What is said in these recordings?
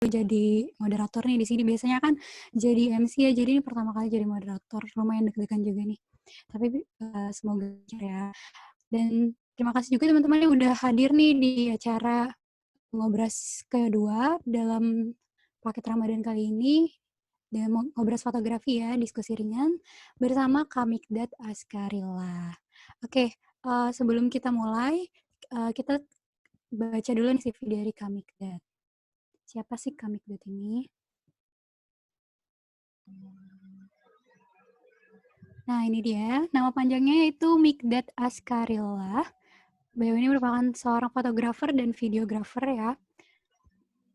jadi moderator nih di sini. Biasanya kan jadi MC ya, jadi ini pertama kali jadi moderator. Lumayan deg-degan juga nih. Tapi semoga lancar ya. Dan terima kasih juga teman-teman yang udah hadir nih di acara Ngobras kedua dalam paket Ramadan kali ini. Dengan Ngobras fotografi ya, diskusi ringan bersama Kamikdat Askarilla. Oke, sebelum kita mulai, kita baca dulu nih CV dari Kamikdat. Siapa sih Kamikdat ini? Nah, ini dia. Nama panjangnya itu Mikdat Askarilla. Beliau ini merupakan seorang fotografer dan videografer ya.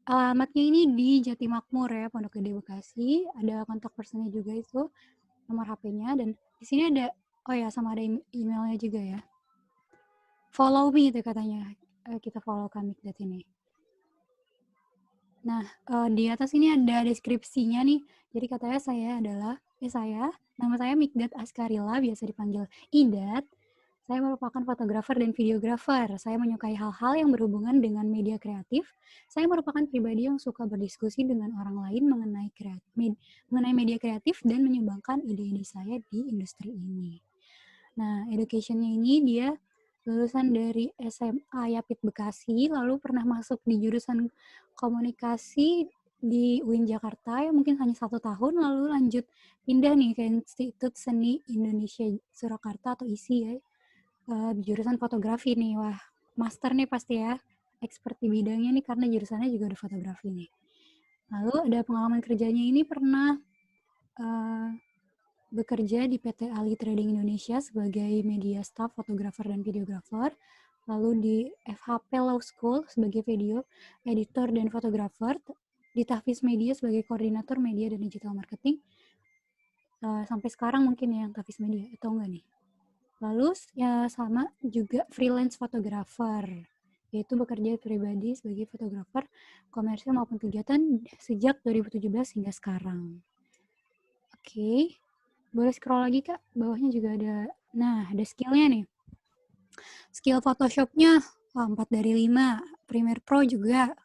Alamatnya ini di Jatimakmur ya, Pondok Gede Bekasi. Ada kontak personnya juga itu, nomor HP-nya. Dan di sini ada, oh ya, sama ada emailnya juga ya. Follow me itu katanya. Kita follow Kamikdat ini. Nah, di atas ini ada deskripsinya nih. Jadi katanya nama saya Mikdat Askarilla, biasa dipanggil Idat. Saya merupakan fotografer dan videografer. Saya menyukai hal-hal yang berhubungan dengan media kreatif. Saya merupakan pribadi yang suka berdiskusi dengan orang lain mengenai media kreatif dan menyumbangkan ide-ide saya di industri ini. Nah, education-nya ini dia lulusan dari SMA Yapit Bekasi, lalu pernah masuk di jurusan komunikasi di UIN Jakarta yang mungkin hanya 1 tahun, lalu lanjut pindah nih ke Institut Seni Indonesia Surakarta atau ISI ya, jurusan fotografi nih. Wah, master nih pasti ya, expert di bidangnya nih karena jurusannya juga ada fotografi nih. Lalu ada pengalaman kerjanya ini pernah bekerja di PT Ali Trading Indonesia sebagai media staff, fotografer, dan videografer. Lalu di FHP Law School sebagai video editor dan fotografer. Di Tahfiz Media sebagai koordinator media dan digital marketing. Sampai sekarang mungkin ya yang Tahfiz Media, atau enggak nih? Lalu ya sama juga freelance fotografer, yaitu bekerja pribadi sebagai fotografer komersial maupun kegiatan sejak 2017 hingga sekarang. Oke. Boleh scroll lagi Kak, bawahnya juga ada, nah ada skillnya nih. Skill Photoshopnya 4 dari 5, Premiere Pro juga,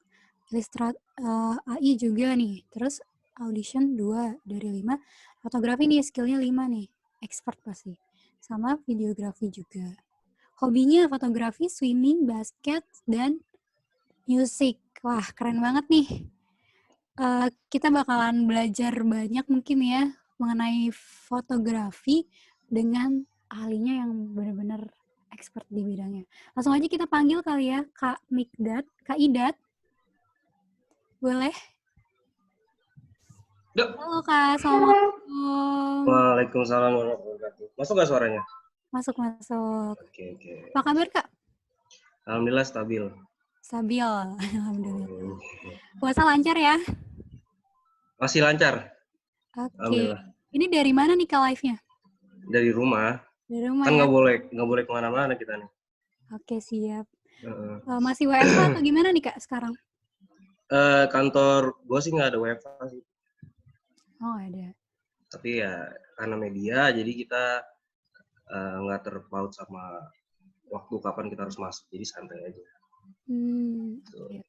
AI juga nih, terus Audition 2 dari 5, fotografi nih skillnya 5 nih, expert pasti, sama videografi juga. Hobinya fotografi, swimming, basket, dan musik. Wah keren banget nih. Kita bakalan belajar banyak mungkin ya mengenai fotografi dengan ahlinya yang benar-benar expert di bidangnya. Langsung aja kita panggil kali ya Kak Mikdat, Kak Idat. Boleh? Yuk. Halo Kak, assalamualaikum. Waalaikumsalam warahmatullahi wabarakatuh. Masuk nggak suaranya? Masuk. Oke. Apa kabar Kak? Alhamdulillah stabil. Stabil, alhamdulillah. Puasa lancar ya? Masih lancar. Oke. Alhamdulillah. Ini dari mana nih Kak live-nya? Dari rumah. Dari rumah Kan ya? nggak boleh kemana-mana kita nih. Oke, siap. Masih WFH atau gimana nih Kak sekarang? Kantor gue sih nggak ada WFH sih. Oh, ada. Tapi ya karena media, jadi kita nggak terpaut sama waktu kapan kita harus masuk. Jadi santai aja. Oke.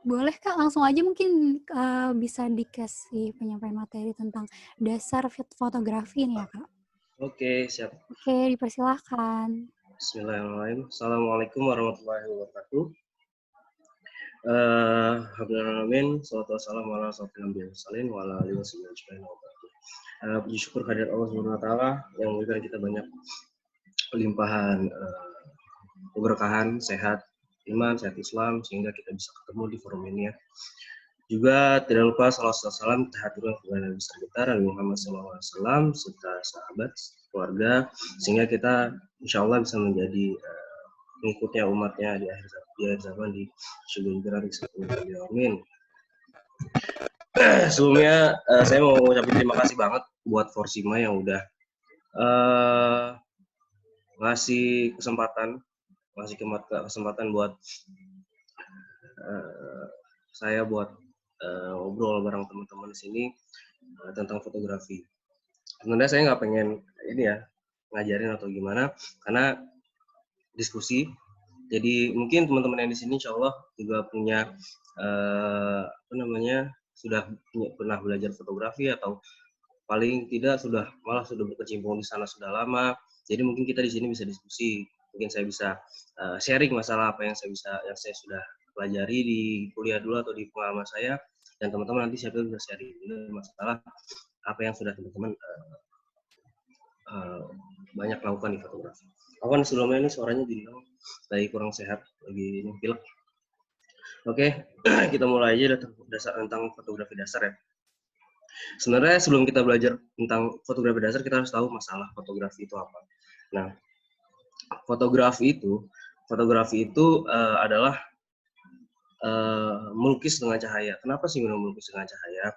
Boleh Kak, langsung aja mungkin bisa dikasih penyampaian materi tentang dasar fotografi nih ya Kak. Oke, siap. Oke, dipersilahkan. Bismillahirrahmanirrahim. Assalamualaikum warahmatullahi wabarakatuh. Alhamdulillah, salatu wassalamu ala asyrofil mursalin wa ala alihi wasallam. Puji syukur kehadirat Allah Subhanahu wa taala yang memberikan kita banyak limpahan keberkahan, sehat iman, sehat Islam sehingga kita bisa ketemu di forum ini ya. Juga tidak lupa salawat salam kita haturkan kepada Nabi besar kita Nabi Muhammad SAW serta sahabat, keluarga sehingga kita insya Allah bisa menjadi pengikutnya umatnya di akhir zaman di surga neraka. Amin. Sebelumnya saya mau ucapin terima kasih banget buat Forsima yang udah ngasih kesempatan buat saya buat ngobrol bareng teman-teman di sini tentang fotografi. Sebenarnya saya nggak pengen ini ya ngajarin atau gimana, karena diskusi. Jadi mungkin teman-teman yang di sini insya Allah juga punya apa namanya, sudah pernah belajar fotografi atau paling tidak malah sudah berkecimpung di sana sudah lama. Jadi mungkin kita di sini bisa diskusi. Mungkin saya bisa sharing masalah apa yang saya sudah pelajari di kuliah dulu atau di pengalaman saya, dan teman-teman nanti siapa bisa sharing masalah apa yang sudah teman-teman banyak lakukan di fotografi. Aku kan sebelumnya ini suaranya jadi lagi kurang sehat, lagi ini pilek. Oke, kita mulai aja tentang fotografi dasar ya. Sebenarnya sebelum kita belajar tentang fotografi dasar, kita harus tahu masalah fotografi itu apa. Nah, fotografi itu adalah melukis dengan cahaya. Kenapa sih melukis dengan cahaya?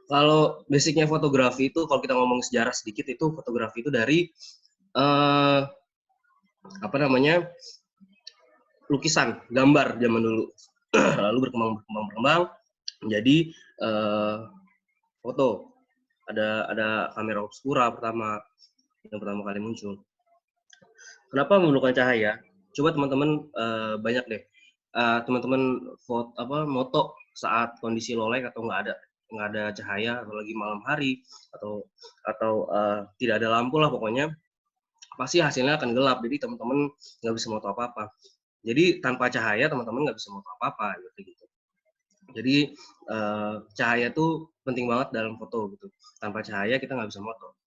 Kalau basicnya fotografi itu, kalau kita ngomong sejarah sedikit, itu fotografi itu dari apa namanya, lukisan, gambar zaman dulu. Lalu berkembang menjadi foto. Ada kamera obscura yang pertama kali muncul. Kenapa memerlukan cahaya? Coba teman-teman banyak deh teman-teman moto saat kondisi low light atau nggak ada cahaya, atau lagi malam hari, atau tidak ada lampu lah, pokoknya pasti hasilnya akan gelap. Jadi teman-teman nggak bisa moto apa-apa. Jadi tanpa cahaya teman-teman nggak bisa moto apa-apa gitu. Jadi cahaya itu penting banget dalam foto gitu. Tanpa cahaya kita nggak bisa moto.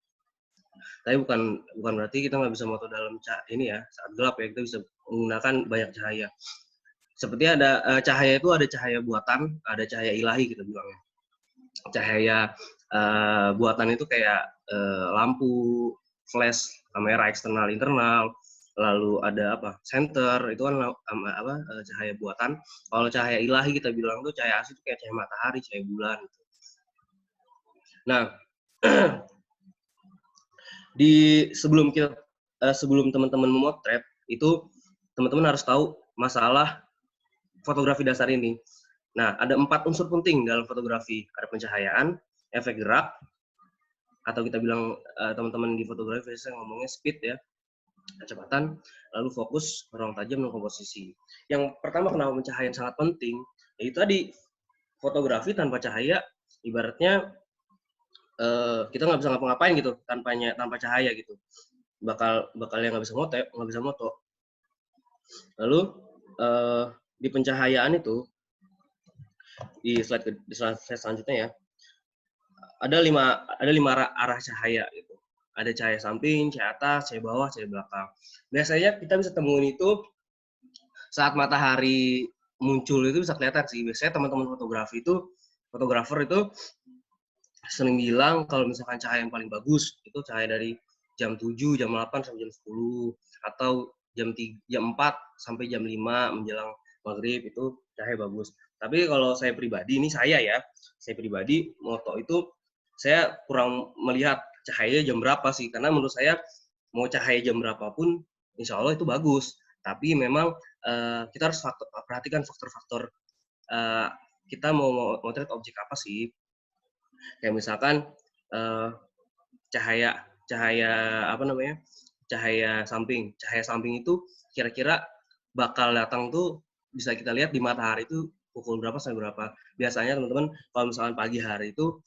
Tapi bukan berarti kita nggak bisa moto dalam saat gelap ya, kita bisa menggunakan banyak cahaya. Seperti ada cahaya itu ada cahaya buatan, ada cahaya ilahi kita bilangnya. Cahaya buatan itu kayak lampu, flash, kamera eksternal internal, lalu ada center, itu kan cahaya buatan. Kalau cahaya ilahi kita bilang tuh cahaya asli itu kayak cahaya matahari, cahaya bulan gitu. Nah, sebelum teman-teman memotret itu, teman-teman harus tahu masalah fotografi dasar ini. Nah, ada 4 unsur penting dalam fotografi. Ada pencahayaan, efek gerak, atau kita bilang teman-teman di fotografi biasanya ngomongnya speed ya, kecepatan, lalu fokus, ruang tajam, dan komposisi. Yang pertama, kenapa pencahayaan sangat penting, yaitu tadi fotografi tanpa cahaya ibaratnya kita nggak bisa ngapa-ngapain gitu tanpa cahaya gitu. Bakal yang nggak bisa moto. Lalu di pencahayaan itu, di slide selanjutnya ya, ada lima arah cahaya gitu. Ada cahaya samping, cahaya atas, cahaya bawah, cahaya belakang. Biasanya kita bisa temuin itu saat matahari muncul, itu bisa kelihatan sih. Biasanya teman-teman fotografer itu sering bilang kalau misalkan cahaya yang paling bagus itu cahaya dari jam 7, jam 8 sampai jam 10, atau jam 4 sampai jam 5 menjelang maghrib, itu cahaya bagus. Tapi kalau saya pribadi, saya pribadi moto itu saya kurang melihat cahaya jam berapa sih, karena menurut saya mau cahaya jam berapapun insya Allah itu bagus, tapi memang kita harus perhatikan faktor-faktor kita mau motret objek apa sih. Kayak misalkan cahaya samping. Cahaya samping itu kira-kira bakal datang tuh bisa kita lihat di matahari itu pukul berapa sampai berapa. Biasanya teman-teman kalau misalkan pagi hari itu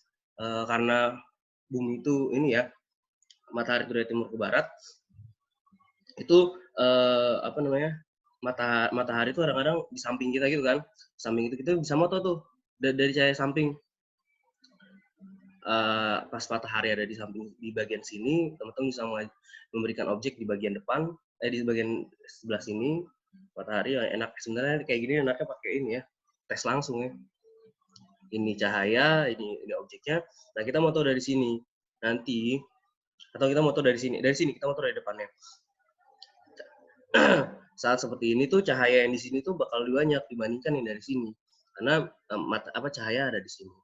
karena bumi itu matahari itu dari timur ke barat, itu matahari itu kadang-kadang di samping kita gitu kan. Samping itu kita bisa moto tuh dari cahaya samping. Pas matahari ada di bagian sini, teman-teman bisa memberikan objek di bagian depan, di bagian sebelah sini. Matahari enak sebenarnya kayak gini, enaknya pakai ini ya, tes langsung ya. Ini cahaya, ini objeknya. Nah, kita moto dari sini nanti, atau kita moto dari sini kita moto dari depannya. Saat seperti ini tuh cahaya yang di sini tuh bakal lebih banyak dibandingkan yang dari sini, karena cahaya ada di sini.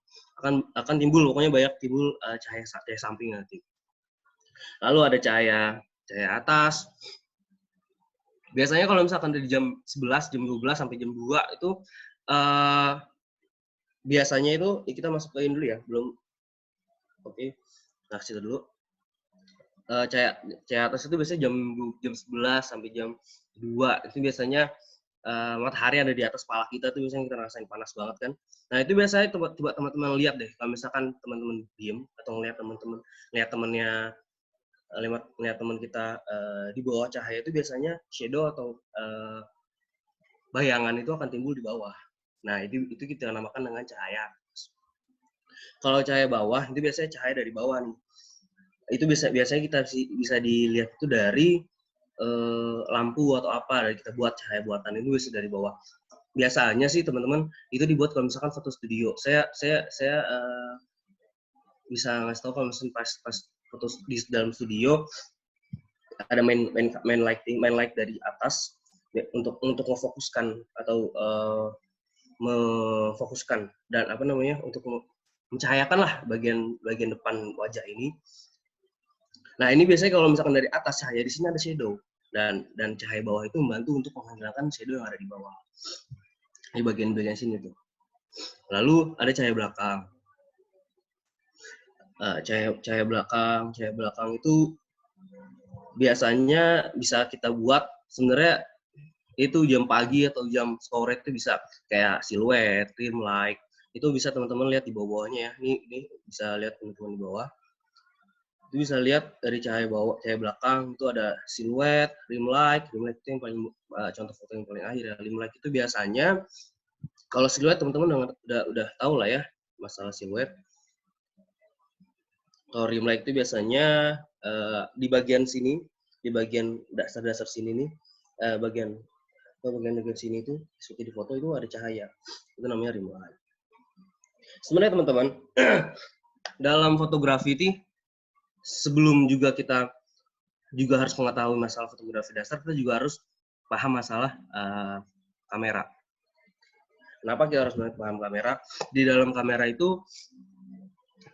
Akan timbul, pokoknya banyak timbul cahaya samping nanti. Lalu ada cahaya atas. Biasanya kalau misalkan dari jam 11, jam 12 sampai jam 2 itu biasanya itu kita masukin dulu ya, belum. Oke. Nah, situ dulu. Cahaya atas itu biasanya jam 11 sampai jam 2 itu biasanya matahari ada di atas kepala kita tuh biasanya kita ngerasain panas banget kan. Nah itu biasanya coba teman-teman lihat deh, kalau misalkan teman-teman diem atau ngeliat temennya ngeliat teman kita di bawah cahaya itu biasanya shadow atau bayangan itu akan timbul di bawah. Nah itu kita namakan dengan cahaya. Kalau cahaya bawah itu biasanya cahaya dari bawah nih. Itu biasanya kita bisa dilihat itu dari lampu atau apa, dari kita buat cahaya buatan itu bisa dari bawah. Biasanya sih teman-teman itu dibuat kalau misalkan foto studio. Saya bisa ngasih tahu kalau misalkan pas foto di dalam studio ada main light dari atas ya, untuk memfokuskan atau memfokuskan dan apa namanya untuk mencahayakan lah bagian depan wajah ini. Nah ini biasanya kalau misalkan dari atas cahaya, di sini ada shadow dan cahaya bawah itu membantu untuk menghilangkan shadow yang ada di bawah di bagian sini tuh. Lalu ada cahaya belakang. Cahaya belakang itu biasanya bisa kita buat sebenarnya itu jam pagi atau jam sore itu bisa kayak siluet, rim light. Itu bisa teman-teman lihat di bawah-bawahnya ya. Ini bisa lihat teman-teman di bawah. Itu bisa lihat dari cahaya belakang itu ada siluet, rim light itu yang paling contoh foto yang paling akhir ya. Rim light itu biasanya kalau siluet teman-teman udah tahu lah ya masalah siluet. Kalau rim light itu biasanya di bagian sini, di bagian dasar sini nih, bagian sini itu seperti di foto itu ada cahaya. Itu namanya rim light. Sebenarnya teman-teman dalam fotografi ini sebelum juga kita juga harus mengetahui masalah fotografi dasar, kita juga harus paham masalah kamera. Kenapa kita harus paham kamera? Di dalam kamera itu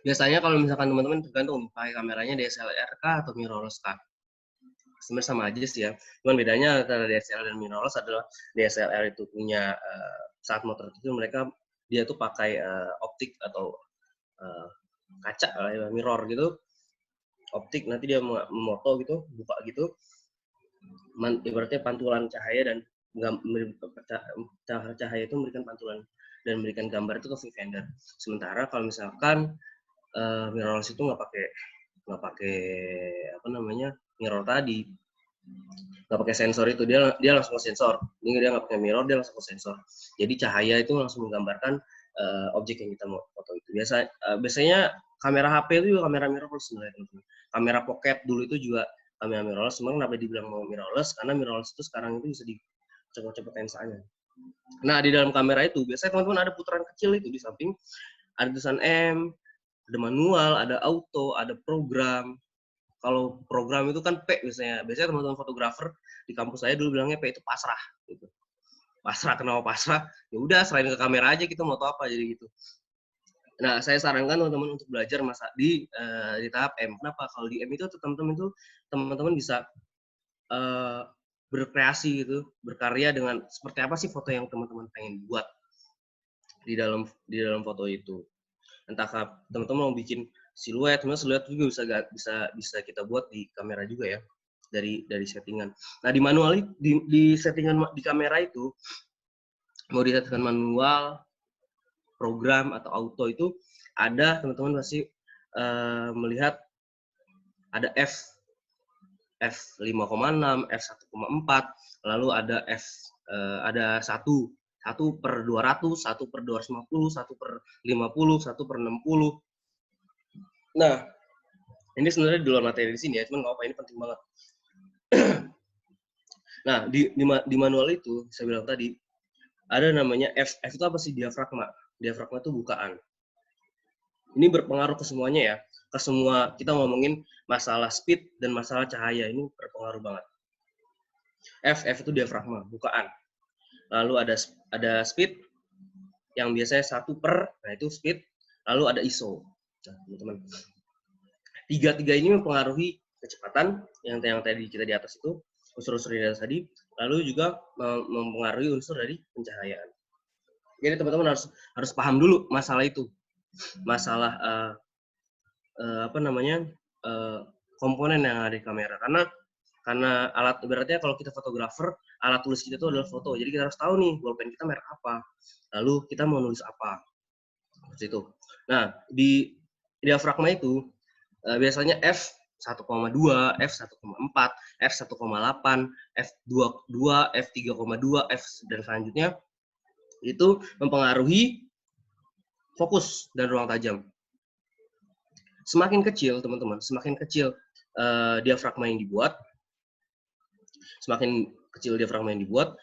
biasanya kalau misalkan teman-teman tergantung pakai kameranya DSLR kah atau mirrorless kah. Sebenarnya sama aja sih ya. Cuman bedanya antara DSLR dan mirrorless adalah DSLR itu punya saat motor itu mereka dia tuh pakai optik atau kaca mirror gitu. Optik nanti dia memoto gitu, buka gitu. Ibaratnya pantulan cahaya dan cahaya itu memberikan pantulan dan memberikan gambar itu ke viewfinder. Sementara kalau misalkan mirrorless itu nggak pakai apa namanya mirror tadi, nggak pakai sensor itu, dia langsung ke sensor. Ini dia nggak pakai mirror, dia langsung ke sensor. Jadi cahaya itu langsung menggambarkan objek yang kita mau foto itu. Biasanya kamera HP itu juga kamera mirrorless sebenarnya teman-teman. Kamera pocket dulu itu juga kamera mirrorless. Sebenarnya kenapa dibilang mau mirrorless? Karena mirrorless itu sekarang itu bisa dicopot lensanya. Nah di dalam kamera itu biasanya teman-teman ada putaran kecil itu di samping ada tulisan M, ada manual, ada auto, ada program. Kalau program itu kan P biasanya. Biasanya teman-teman fotografer di kampus saya dulu bilangnya P itu pasrah gitu. Pasrah, kenapa pasrah? Ya udah selain ke kamera aja kita mau tahu apa jadi gitu. Nah, saya sarankan teman-teman untuk belajar di tahap M. Kenapa? Kalau di M itu teman-teman bisa berkreasi gitu, berkarya dengan seperti apa sih foto yang teman-teman pengen buat di dalam foto itu. Entah teman-teman mau bikin siluet juga bisa kita buat di kamera juga ya, dari settingan. Nah di manual di settingan di kamera itu mau disettingkan manual, program atau auto itu ada teman-teman pasti melihat ada f5,6, f1,4, lalu ada ada 1/200, 1/250, 1/50, 1/60. Nah, ini sebenarnya di luar materi di sini ya, cuman nggak apa, ini penting banget. Nah, di manual itu saya bilang tadi ada namanya F itu apa sih? Diafragma. Diafragma itu bukaan. Ini berpengaruh ke semuanya ya, ke semua. Kita ngomongin masalah speed dan masalah cahaya ini berpengaruh banget. F itu diafragma, bukaan. Lalu ada speed yang biasanya 1 per, nah itu speed. Lalu ada ISO. Nah, teman-teman. Tiga ini mempengaruhi kecepatan yang tadi kita di atas itu, unsur-unsur di atas tadi, lalu juga mempengaruhi unsur dari pencahayaan. Jadi teman-teman harus paham dulu masalah itu, masalah apa namanya komponen yang ada di kamera. Karena Karena alat ibaratnya kalau kita fotografer, alat tulis kita itu adalah foto. Jadi kita harus tahu nih bolpen kita merek apa. Lalu kita mau nulis apa. Seperti itu. Nah, di diafragma itu biasanya f 1,2, f 1,4, f 1,8, f 2,2, f 3,2, f dan selanjutnya itu mempengaruhi fokus dan ruang tajam. Semakin kecil, teman-teman, semakin kecil diafragma yang dibuat, semakin kecil diafragma yang dibuat,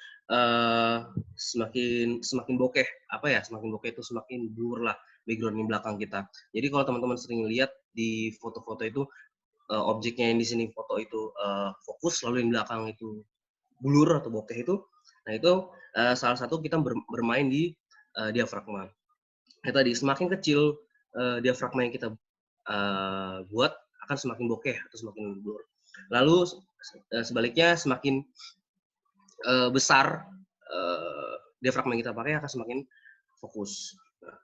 semakin bokeh. Apa ya? Semakin bokeh itu semakin blur lah background di belakang kita. Jadi kalau teman-teman sering lihat di foto-foto itu objeknya yang di sini foto itu fokus, lalu yang belakang itu blur atau bokeh itu, nah itu salah satu kita bermain di diafragma. Nah, tadi semakin kecil diafragma yang kita buat akan semakin bokeh atau semakin blur. Lalu sebaliknya semakin besar diafragma yang kita pakai akan semakin fokus. Nah,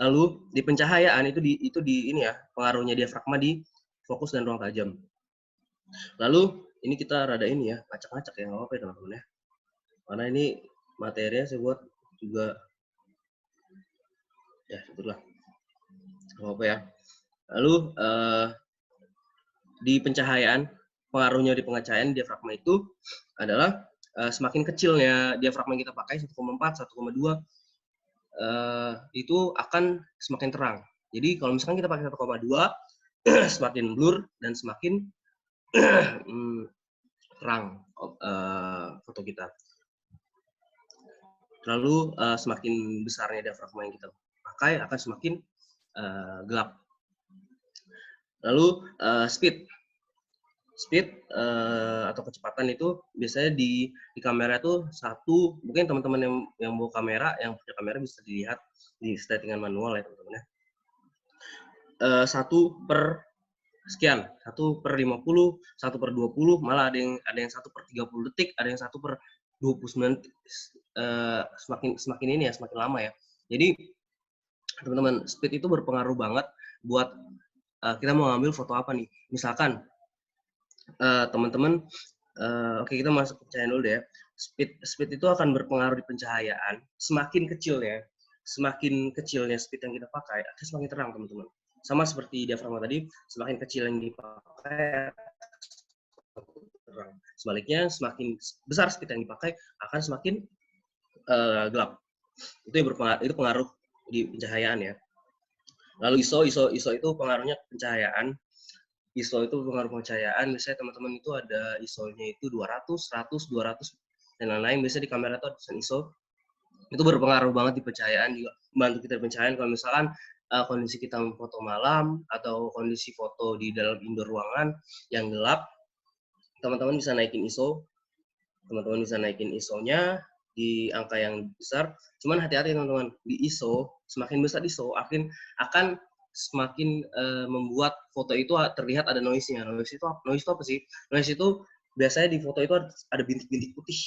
lalu di pencahayaan itu di ini ya, pengaruhnya diafragma di fokus dan ruang tajam. Lalu ini kita rada ini ya, acak-acak ya, nggak apa-apa ya teman-teman ya. Karena ini materinya saya buat juga ya itulah, nggak apa-apa ya. Lalu di pencahayaan, pengaruhnya di pencahayaan diafragma itu adalah semakin kecilnya diafragma yang kita pakai 1,4, 1,2 itu akan semakin terang. Jadi kalau misalkan kita pakai 1,2 semakin blur dan semakin terang foto kita. Lalu semakin besarnya diafragma yang kita pakai akan semakin gelap. Lalu speed atau kecepatan itu biasanya di kamera itu satu, mungkin teman-teman yang bawa kamera, yang punya kamera bisa dilihat di settingan manual ya teman-teman ya. 1 per sekian, 1 per 50, 1 per 20, malah ada yang 1 per 30 detik, ada yang 1 per 29 detik. Semakin ini ya, semakin lama ya. Jadi teman-teman, speed itu berpengaruh banget buat kita mau ngambil foto apa nih. Misalkan teman-teman, oke kita masuk ke pencahayaan dulu deh ya. Speed itu akan berpengaruh di pencahayaan. Semakin kecilnya speed yang kita pakai, akan semakin terang teman-teman. Sama seperti diafragma tadi, semakin kecil yang dipakai terang. Sebaliknya, semakin besar speed yang dipakai akan semakin gelap. Itu pengaruh di pencahayaan ya. Lalu ISO itu pengaruhnya pencahayaan. ISO itu pengaruh pencahayaan. Biasanya teman-teman itu ada ISO-nya itu 200, 100, 200 dan lain-lain. Biasanya di kamera itu ada ISO. Itu berpengaruh banget di pencahayaan juga. Membantu kita di pencahayaan kalau misalkan kondisi kita foto malam atau kondisi foto di dalam indoor ruangan yang gelap, teman-teman bisa naikin ISO. Teman-teman bisa naikin ISO-nya di angka yang besar. Cuman hati-hati teman-teman, di ISO, semakin besar ISO akan semakin membuat foto itu terlihat ada noise-nya. Noise itu apa sih? Noise itu biasanya di foto itu ada bintik-bintik putih.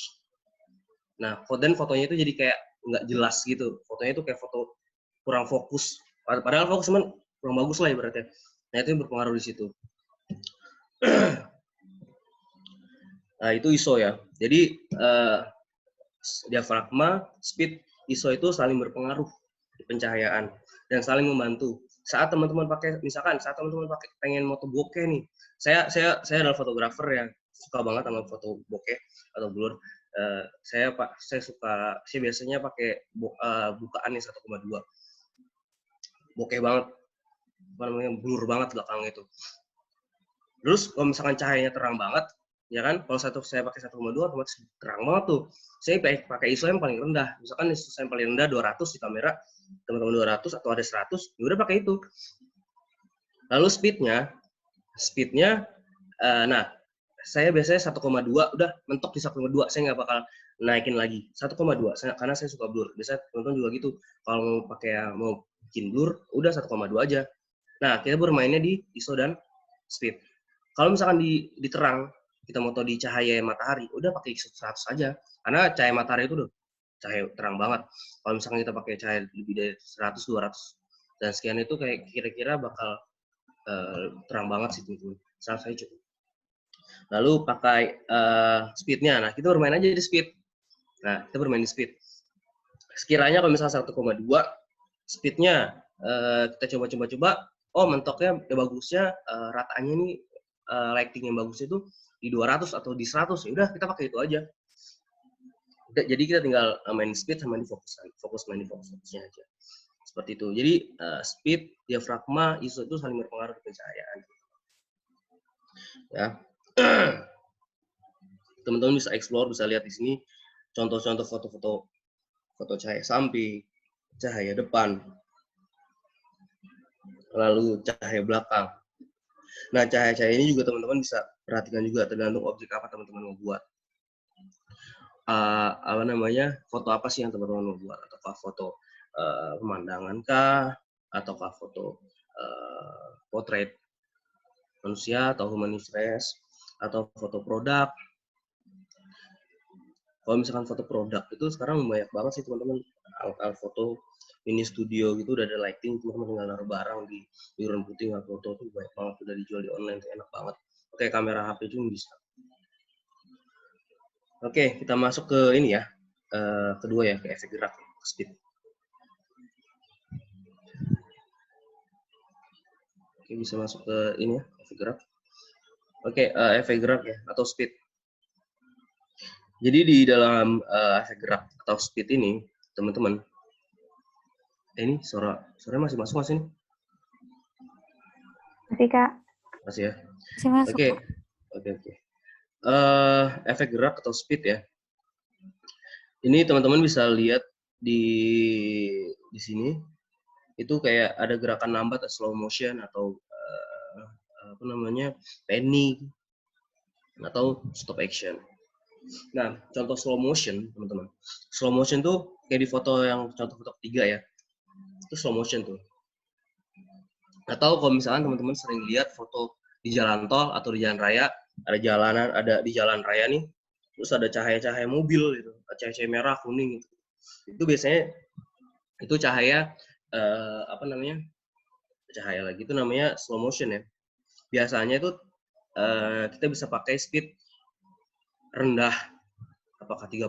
Nah, dan fotonya itu jadi kayak nggak jelas gitu. Fotonya itu kayak foto kurang fokus. Padahal fokus cuman kurang bagus lah ibaratnya. Nah, itu yang berpengaruh di situ. Nah, itu ISO ya. Jadi diafragma, speed, ISO itu saling berpengaruh di pencahayaan dan saling membantu. Saat teman-teman pengen moto bokeh nih. Saya adalah fotografer yang suka banget sama foto bokeh atau blur. Saya biasanya pakai bukaan nih 1,2. Bokeh banget. Apa namanya? Blur banget belakang itu. Terus kalau misalkan cahayanya terang banget, ya kan? Kalau saya pakai 1,2 otomatis terang banget tuh. Saya pakai ISO yang paling rendah. Misalkan ISO yang paling rendah 200 di kamera, teman-teman 200 atau ada 100, ya udah pakai itu. Lalu speednya, nah saya biasanya 1,2, udah mentok di 1,2, saya nggak bakal naikin lagi 1,2 karena saya suka blur. Biasanya teman-teman juga gitu, kalau mau bikin blur, udah 1,2 aja. Nah kita bermainnya di ISO dan speed. Kalau misalkan di terang, kita moto di cahaya matahari, udah pakai ISO 100 aja. Karena cahaya matahari itu udah cahaya terang banget. Kalau misalkan kita pakai cahaya lebih dari 100, 200 dan sekian itu kayak kira-kira bakal terang banget sih teman-teman. Saran saya cukup. Lalu pakai speed-nya. Nah, kita bermain aja di speed. Nah, kita bermain di speed. Sekiranya kalau misalnya 1,2 speed-nya kita coba-coba, oh mentoknya ya bagusnya rataannya nih lighting yang bagusnya itu di 200 atau di 100, ya udah kita pakai itu aja. Jadi kita tinggal main speed sama di fokus main di fokusnya aja. Seperti itu. Jadi speed, diafragma, ISO itu saling berpengaruh ke pencahayaan. Ya. Teman-teman bisa explore, bisa lihat di sini contoh-contoh foto cahaya samping, cahaya depan, lalu cahaya belakang. Nah, cahaya-cahaya ini juga teman-teman bisa perhatikan juga tergantung objek apa teman-teman mau buat. Apa namanya, foto apa sih yang teman-teman mau buat? Ataukah foto pemandangan kah? Ataukah foto potret manusia atau human interest? Atau foto produk? Kalau misalkan foto produk itu sekarang banyak banget sih teman-teman, alat foto mini studio gitu udah ada lighting, teman-teman tinggal naruh barang di urun putih nggak foto tuh banyak banget, udah dijual di online tuh enak banget. Oke, kamera HP juga bisa. Oke, kita masuk ke ini ya, kedua ya, ke efek gerak, speed. Oke, bisa masuk ke ini ya, efek gerak. Oke, efek gerak ya, atau speed. Jadi di dalam efek gerak atau speed ini, teman-teman, ini suaranya masih masuk nggak sih? Masih, Kak. Masih ya? Masih masuk, Oke, Kak. oke. Efek gerak atau speed ya. Ini teman-teman bisa lihat di sini. Itu kayak ada gerakan lambat, slow motion, atau apa namanya, panning, atau stop action. Nah, contoh slow motion, teman-teman. Slow motion tuh kayak di foto yang contoh foto ketiga ya. Itu slow motion tuh. Atau kalau misalkan teman-teman sering lihat foto di jalan tol atau di jalan raya, ada di jalan raya nih, terus ada cahaya-cahaya mobil gitu, cahaya-cahaya merah, kuning gitu. Itu biasanya itu cahaya apa namanya? Cahaya lagi itu namanya slow motion ya. Biasanya itu kita bisa pakai speed rendah, apakah 30,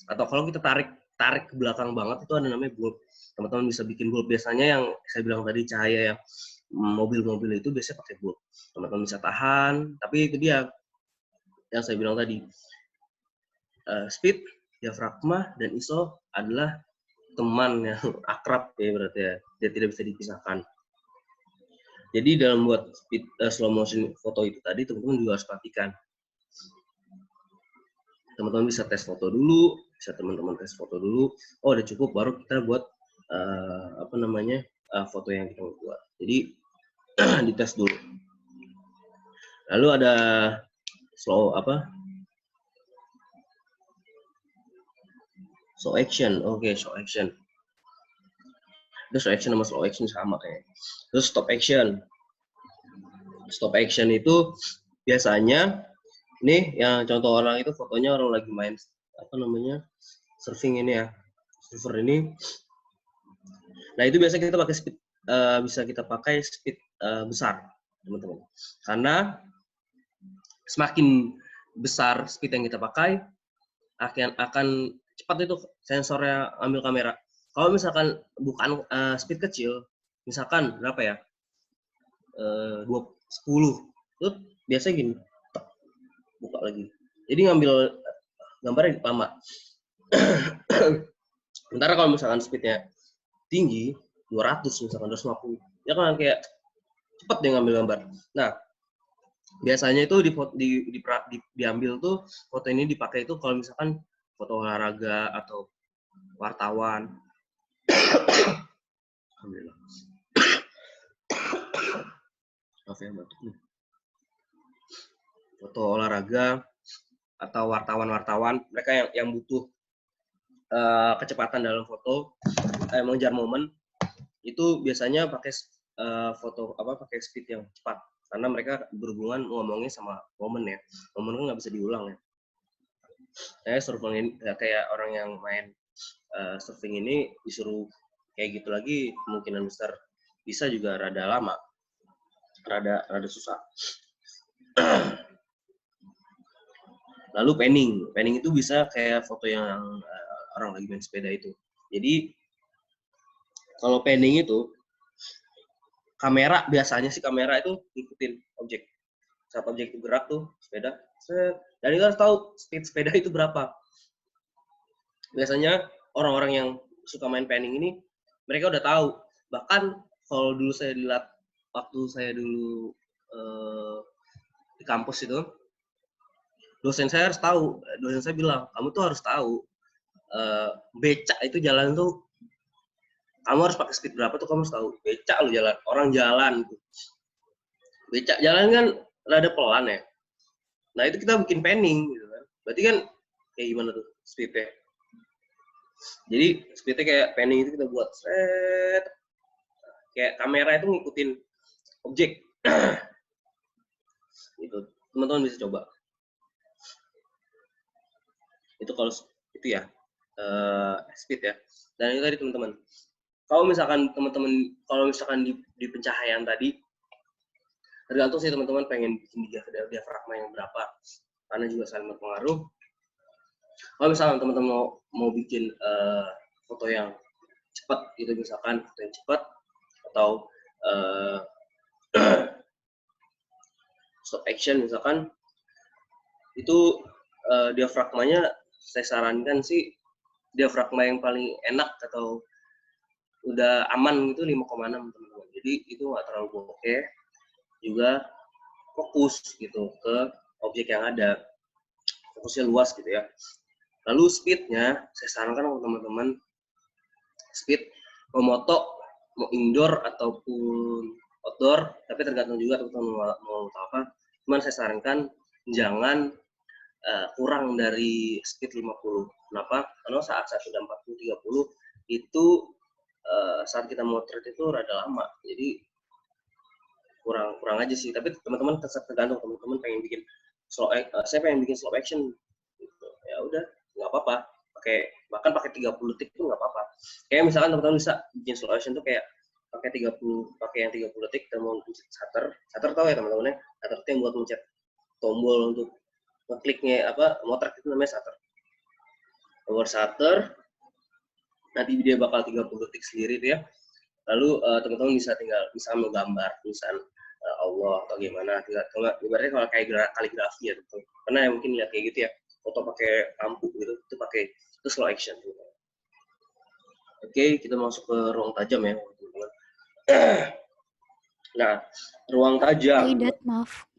atau kalau kita tarik ke belakang banget itu ada namanya bulb. Teman-teman bisa bikin bulb. Biasanya yang saya bilang tadi cahaya yang mobil-mobil itu biasanya pakai bulb. Teman-teman bisa tahan, tapi itu dia yang saya bilang tadi. Speed, diafragma, dan ISO adalah teman yang akrab ya berarti ya. Dia tidak bisa dipisahkan. Jadi dalam buat speed, slow motion foto itu tadi, teman-teman juga harus perhatikan. Teman-teman bisa tes foto dulu, tes foto dulu. Oh, udah cukup, baru kita buat apa namanya foto yang kita mau buat. Jadi dites dulu. Lalu ada slow action. Oke, slow action. Itu slow action sama slow action sama kayak. Terus stop action. Stop action itu biasanya nih yang contoh orang itu fotonya orang lagi main apa namanya surfing ini ya, surfer ini. Nah itu biasanya kita pakai speed, bisa kita pakai speed besar teman-teman, karena semakin besar speed yang kita pakai akan cepat itu sensornya ambil kamera. Kalau misalkan bukan speed kecil, misalkan berapa ya, 10, itu biasanya gini, buka lagi. Jadi ngambil gambarnya lama. Sementara kalau misalkan speednya tinggi, 200 misalkan 250, ya kan kayak cepat dia ngambil gambar. Nah, biasanya itu diambil tuh foto ini dipakai itu kalau misalkan foto olahraga atau wartawan. Alhamdulillah. Maaf ya, batuk nih. Foto olahraga atau wartawan mereka yang butuh kecepatan dalam foto, mengejar momen, itu biasanya pakai pakai speed yang cepat, karena mereka berhubungan ngomongnya sama momen ya. Momen kan nggak bisa diulang ya. Surfing ini kayak orang yang main surfing ini disuruh kayak gitu lagi, kemungkinan besar bisa juga rada lama, rada susah. Lalu panning itu bisa kayak foto yang orang lagi main sepeda itu. Jadi kalau panning itu kamera, biasanya sih kamera itu ngikutin objek. Saat objek itu gerak tuh sepeda, dan kita harus tahu speed sepeda itu berapa. Biasanya orang-orang yang suka main panning ini mereka udah tahu. Bahkan kalau dulu saya dilihat waktu saya dulu di kampus itu, dosen saya harus tahu. Dosen saya bilang, kamu tuh harus tahu becak itu jalan tuh kamu harus pakai speed berapa tuh, kamu harus tahu. Becak lu jalan, orang jalan tuh. Becak jalan kan rada pelan ya. Nah itu kita bikin panning gitu kan. Berarti kan kayak gimana tuh speednya. Jadi speednya kayak panning itu kita buat set. Kayak kamera itu ngikutin objek. Gitu. Teman-teman bisa coba. Itu kalau itu ya speed ya. Dan itu tadi teman-teman. Kalau misalkan teman-teman, kalau misalkan di pencahayaan tadi, tergantung sih teman-teman pengen bikin diafragma yang berapa, karena juga saling berpengaruh. Kalau misalkan teman-teman mau bikin foto yang cepat, gitu misalkan foto yang cepat atau stop action misalkan, itu diafragmanya saya sarankan sih diafragma yang paling enak atau udah aman itu 5,6 teman-teman. Jadi itu nggak terlalu bokeh, juga fokus gitu ke objek yang ada, fokusnya luas gitu ya. Lalu speednya saya sarankan untuk teman-teman speed mau moto, mau indoor ataupun outdoor, tapi tergantung juga teman-teman mau apa. Cuman saya sarankan jangan kurang dari speed 50. Kenapa? Karena saat sudah 40-30 itu saat kita motret itu rada lama, jadi kurang aja sih. Tapi teman-teman tergantung teman-teman pengen bikin saya pengen bikin slow action gitu. Ya udah nggak apa-apa, bahkan pakai 30 detik itu nggak apa-apa. Kayak misalkan teman-teman bisa bikin slow action tuh kayak pakai yang 30 detik dan mau pencet shutter tahu ya teman-teman ya, shutter itu yang buat mencet tombol untuk ngekliknya motret itu namanya shutter. Power shutter nanti dia bakal 30 detik sendiri tuh ya. Lalu teman-teman bisa ambil gambar tulisan Allah atau gimana, ibaratnya kalau kayak kaligrafi ya, gitu. Karena yang mungkin lihat kayak gitu ya, foto pakai lampu gitu, itu slow action. Gitu. Oke, kita masuk ke ruang tajam ya, teman-teman. Nah, ruang tajam. Maaf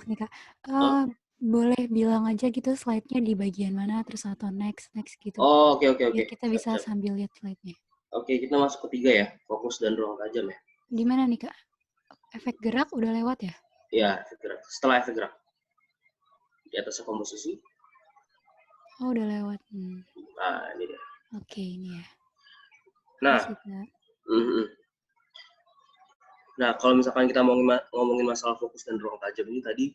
nih Kak. Huh? Boleh bilang aja gitu slide-nya di bagian mana, terus atau next gitu. Oh, oke. Biar kita bisa Siap. sambil lihat slide-nya. Oke, kita masuk ke 3 ya, fokus dan ruang tajam ya. Di mana nih Kak? Efek gerak udah lewat ya? Ya, efek gerak. Setelah efek gerak. Di atasnya komposisi. Oh, udah lewat. Nah, ini dia. Oke, ini ya. Nah, nah kalau misalkan kita ngomongin masalah fokus dan ruang tajam ini tadi,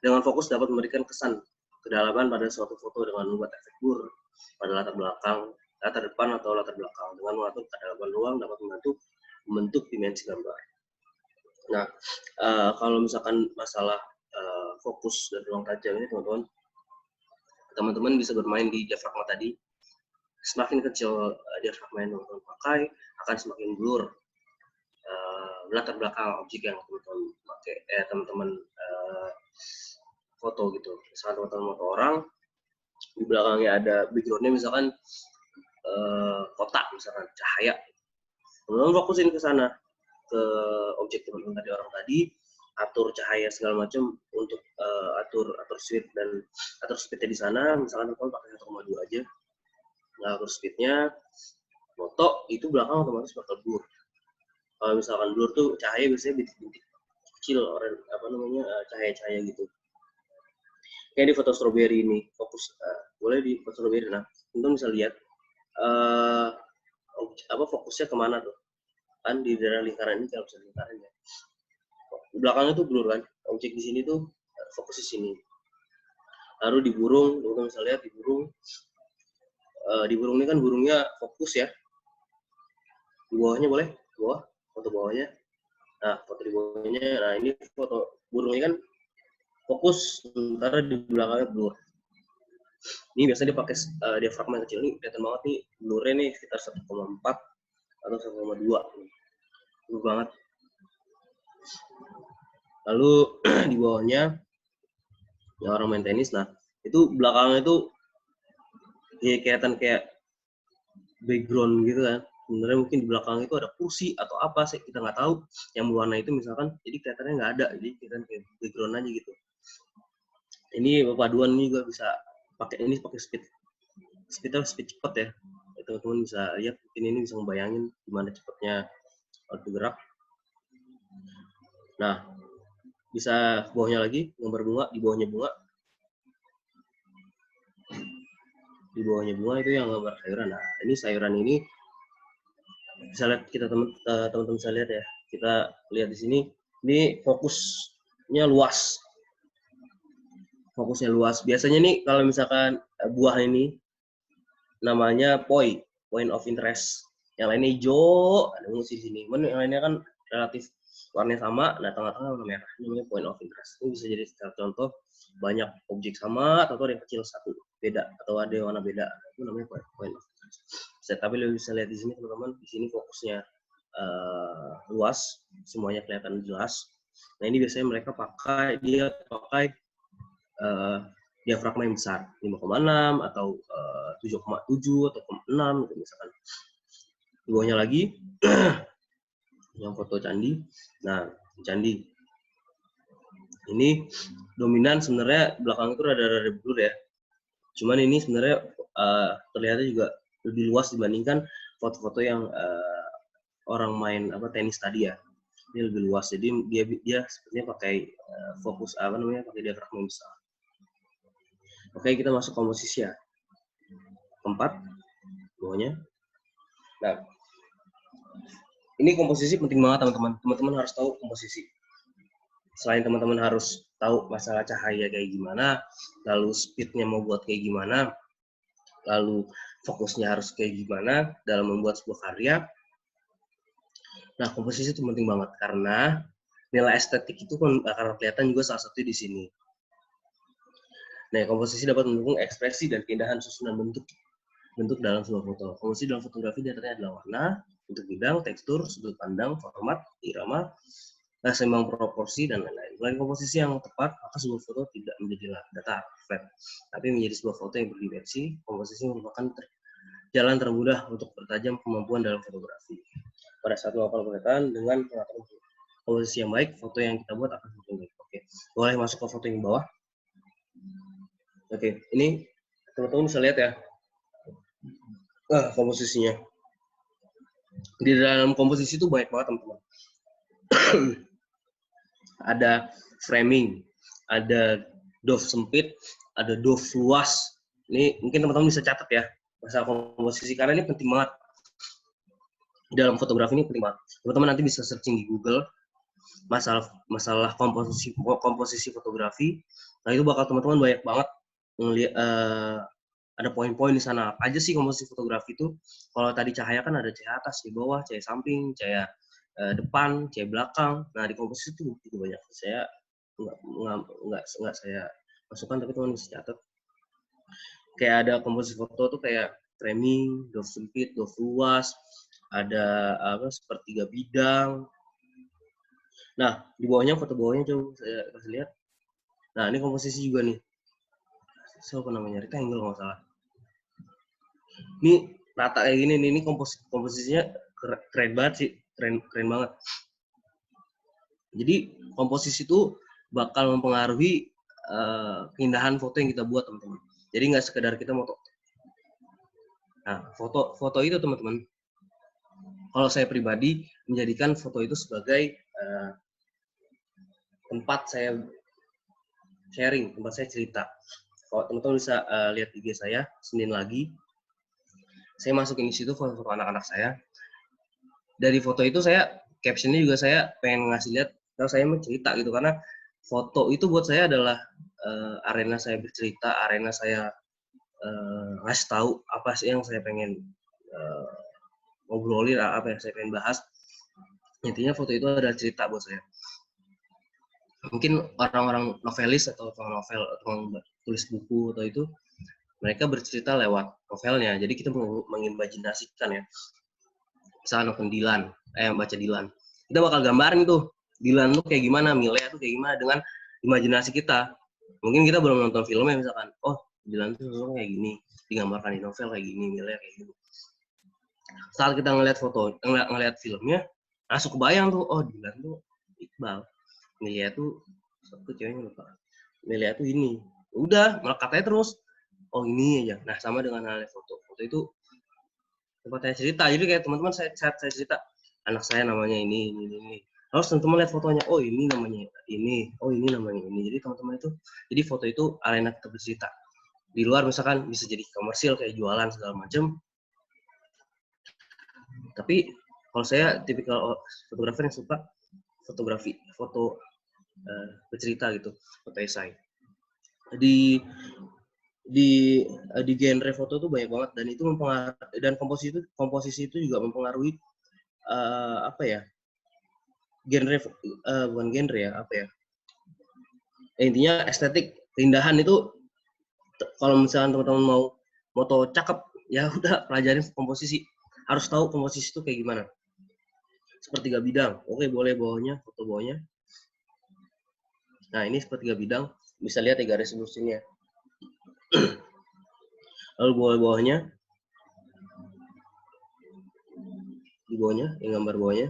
dengan fokus dapat memberikan kesan kedalaman pada suatu foto dengan membuat efek blur pada latar belakang, latar depan atau latar belakang. Dengan mengatur kedalaman ruang dapat membentuk dimensi gambar. Nah, kalau misalkan masalah fokus dan ruang tajam ini teman-teman bisa bermain di diafragma tadi. Semakin kecil diafragma yang teman-teman pakai, akan semakin blur latar belakang objek yang teman-teman foto gitu. Misalkan teman-teman foto orang, di belakangnya ada backgroundnya misalkan kotak, misalkan cahaya. Teman-teman fokusin ke sana, ke objek teman-teman tadi, orang tadi, atur cahaya segala macam untuk atur speednya di sana. Misalkan teman-teman pakai 1,2 aja, nggak atur speednya, foto itu belakang otomatis bakal blur. Kalau misalkan blur tuh cahaya biasanya bintik-bintik kecil, cahaya-cahaya gitu. Kayak di foto strawberry ini, fokus boleh di foto strawberry. Nah, teman-teman bisa lihat fokusnya kemana tuh, kan di daerah lingkaran ini, kalau bisa lingkarannya di belakangnya tuh blur kan, objek di sini tuh fokus di sini. Lalu di burung, teman-teman bisa lihat di burung ini kan burungnya fokus ya, di bawahnya boleh, foto bawahnya. Nah, foto di bawahnya, nah ini foto burungnya kan fokus, sementara di belakangnya blur. Ini biasanya dipakai diafragma yang kecil, ini kelihatan banget nih blurnya nih sekitar 1,4 atau 1,2, blur banget. Lalu di bawahnya yang orang main tenis, nah itu belakangnya itu ya kelihatan kayak background gitu kan. Sebenarnya mungkin di belakang itu ada kursi atau apa, kita nggak tahu. Yang berwarna itu misalkan, jadi kelihatannya nggak ada, jadi kelihatan kayak background aja gitu. Ini paduan ini juga bisa pakai ini, pakai speed cepat ya. Teman-teman bisa lihat, mungkin ini bisa ngebayangin gimana cepatnya bergerak. Nah, bisa bawahnya lagi gambar bunga, di bawahnya bunga itu yang gambar sayuran. Nah, ini sayuran ini bisa lihat, kita teman-teman bisa lihat ya. Kita lihat di sini, ini fokusnya luas. Biasanya nih kalau misalkan buah ini namanya point of interest. Yang lainnya hijau, ada musik di sini. Yang lainnya kan relatif warnanya sama, nah tengah-tengah warna merah, namanya point of interest. Ini bisa jadi contoh, banyak objek sama, atau ada yang kecil satu beda, atau ada yang warna beda, itu namanya point of interest. Tapi lo bisa lihat di sini teman-teman, di sini fokusnya luas, semuanya kelihatan jelas. Nah ini biasanya mereka pakai diafragma yang besar, 5,6 atau 7,7 atau 6 gitu misalkan. Di bawahnya lagi yang foto candi. Nah, candi ini dominan sebenarnya belakang itu rada blur ya. Cuman ini sebenarnya terlihatnya juga lebih luas dibandingkan foto-foto yang orang main tenis tadi ya. Ini lebih luas, jadi dia sepertinya pakai fokus pakai diafragma yang besar. Oke, kita masuk komposisi ya. Keempat, bawahnya. Nah, ini komposisi penting banget teman-teman. Teman-teman harus tahu komposisi. Selain teman-teman harus tahu masalah cahaya kayak gimana, lalu speednya mau buat kayak gimana, lalu fokusnya harus kayak gimana dalam membuat sebuah karya. Nah, komposisi itu penting banget karena nilai estetik itu kan akan kelihatan juga salah satu di sini. Nah, komposisi dapat mendukung ekspresi dan keindahan susunan bentuk dalam sebuah foto. Komposisi dalam fotografi diantaranya adalah warna, bentuk bidang, tekstur, sudut pandang, format, irama, seimbang proporsi, dan lain-lain. Selain komposisi yang tepat, maka sebuah foto tidak menjadi datar, flat, tapi menjadi sebuah foto yang berdimensi. Komposisi merupakan jalan termudah untuk pertajam kemampuan dalam fotografi. Pada saat melakukan penelitian dengan pengaturan komposisi yang baik, foto yang kita buat akan semakin baik. Oke, boleh masuk ke foto yang bawah. Oke, ini teman-teman bisa lihat ya. Komposisinya. Di dalam komposisi itu banyak banget teman-teman. Ada framing, ada dove sempit, ada dove luas. Ini mungkin teman-teman bisa catat ya, masalah komposisi, karena ini penting banget. Dalam fotografi ini penting banget. Teman-teman nanti bisa searching di Google masalah komposisi fotografi. Nah itu bakal teman-teman banyak banget ngelihat ada poin-poin di sana. Apa aja sih komposisi fotografi itu? Kalau tadi cahaya kan ada cahaya atas, di bawah, cahaya samping, cahaya depan, cahaya belakang. Nah di komposisi itu juga banyak. Saya nggak saya masukkan, tapi teman bisa catat. Kayak ada komposisi foto tuh kayak framing, dove sempit, dove luas, ada sepertiga bidang. Nah di bawahnya, foto bawahnya coba saya kasih lihat. Nah ini komposisi juga nih. Siapa namanya? Rectangle nggak salah. Ini rata kayak gini nih, ini komposisinya keren banget sih, keren banget. Jadi komposisi itu bakal mempengaruhi keindahan foto yang kita buat teman-teman. Jadi nggak sekedar kita moto. Nah foto itu teman-teman, kalau saya pribadi menjadikan foto itu sebagai tempat saya sharing, tempat saya cerita. Kalau teman-teman bisa lihat IG saya Senin lagi, saya masukin di situ foto-foto anak-anak saya. Dari foto itu saya captionnya juga saya pengen ngasih lihat kalau saya mau cerita gitu, karena foto itu buat saya adalah arena saya bercerita, arena saya ngasih tahu apa sih yang saya pengen ngobrolin, apa yang saya pengen bahas. Intinya foto itu adalah cerita buat saya. mungkin orang-orang novelis atau novel atau tulis buku atau itu, mereka bercerita lewat novelnya. Jadi kita mengimajinasikan ya. Misalnya nonton Dilan, baca Dilan. Kita bakal gambarin tuh Dilan tuh kayak gimana, Milea tuh kayak gimana dengan imajinasi kita. Mungkin kita belum nonton filmnya misalkan, oh Dilan tuh kayak gini, digambarkan di novel kayak gini, Milea kayak gini. Saat kita ngeliat filmnya, langsung kebayang tuh, oh Dilan tuh Iqbal, Milea tuh satu ceweknya lupa, Milea tuh ini. Udah, melekatnya terus. Oh ini aja. Nah sama dengan halnya foto. Foto itu tempatnya cerita. Jadi kayak teman-teman saya cerita, anak saya namanya ini. Terus teman-teman lihat fotonya, oh ini namanya ini, oh ini namanya ini. Jadi teman-teman itu, jadi foto itu arena kita bercerita. Di luar misalkan bisa jadi komersil kayak jualan segala macam. Tapi kalau saya tipikal fotografer yang suka foto bercerita gitu, foto esai. Di genre foto itu banyak banget dan itu mempengaruhi, dan komposisi itu juga mempengaruhi apa ya, genre bukan genre ya, apa ya, intinya estetik, keindahan itu. Kalau misalnya teman-teman mau moto cakep, ya udah pelajarin komposisi, harus tahu komposisi itu kayak gimana. Sepertiga bidang, oke boleh bawahnya, foto bawahnya. Nah ini sepertiga bidang, bisa lihat ya garis lurusnya. Lalu bawahnya, di bawahnya, yang gambar bawahnya.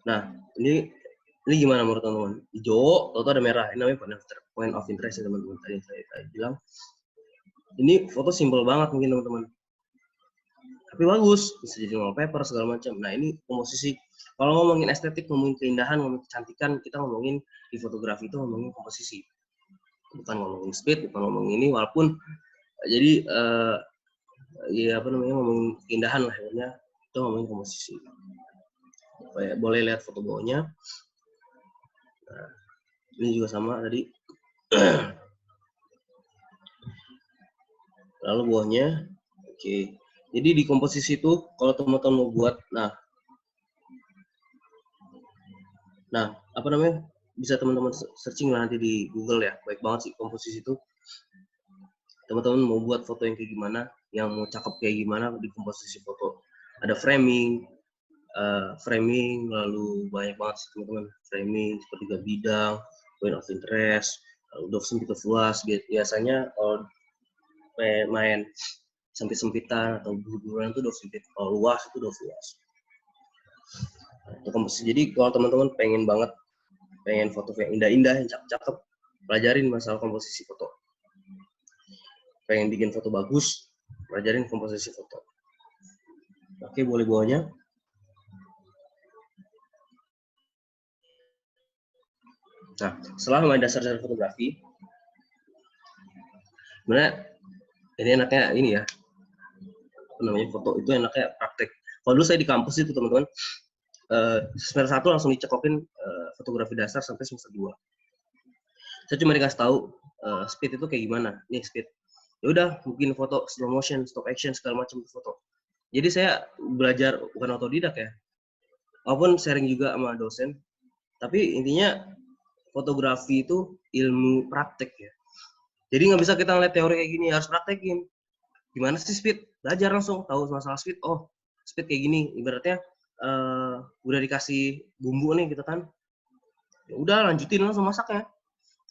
Nah ini gimana menurut teman-teman? Hijau, atau ada merah, ini namanya point of interest ya teman-teman. Tadi saya bilang, ini foto simpel banget mungkin teman-teman, tapi bagus, bisa jadi wallpaper segala macam. Nah ini komposisi. Kalau ngomongin estetik, ngomongin keindahan, ngomongin kecantikan, kita ngomongin di fotografi itu ngomongin komposisi, bukan ngomongin speed, bukan ngomongin ini. Walaupun jadi ya apa namanya, ngomongin keindahan lah ya, itu ngomongin komposisi. Boleh lihat foto bawahnya. Nah, ini juga sama tadi. Lalu bawahnya, oke. Jadi di komposisi itu kalau teman-teman mau buat, nah apa namanya, bisa teman-teman searching nanti di Google ya, baik banget sih komposisi itu. Teman-teman mau buat foto yang kayak gimana, yang mau cakep kayak gimana di komposisi foto. Ada framing, lalu banyak banget sih teman-teman, framing, sepertiga bidang, point of interest, udah sempit luas. Biasanya kalau main sempit-sempitan atau buru-buruan itu udah sempit, kalau luas itu udah luas. Jadi kalau teman-teman pengen foto yang indah-indah, yang cakep-cakep, pelajarin masalah komposisi foto. Pengen bikin foto bagus, pelajarin komposisi foto. Oke, boleh bawahnya. Nah, setelah main dasar-dasar fotografi, sebenarnya ini enaknya ini ya, apa namanya, foto itu enaknya praktek. Kalau dulu saya di kampus itu teman-teman, semester 1 langsung dicekokin fotografi dasar sampai semester 2. Saya cuma dikasih tahu speed itu kayak gimana. Nih speed. Ya udah, mungkin foto slow motion, stop action, segala macam foto. Jadi saya belajar bukan otodidak ya. Walaupun sharing juga sama dosen, tapi intinya fotografi itu ilmu praktek ya. Jadi nggak bisa kita ngeliat teori kayak gini, harus praktekin. Gimana sih speed? Belajar langsung, tahu masalah speed. Oh, speed kayak gini. Ibaratnya udah dikasih bumbu nih gitu kan. Ya udah, lanjutin langsung masaknya.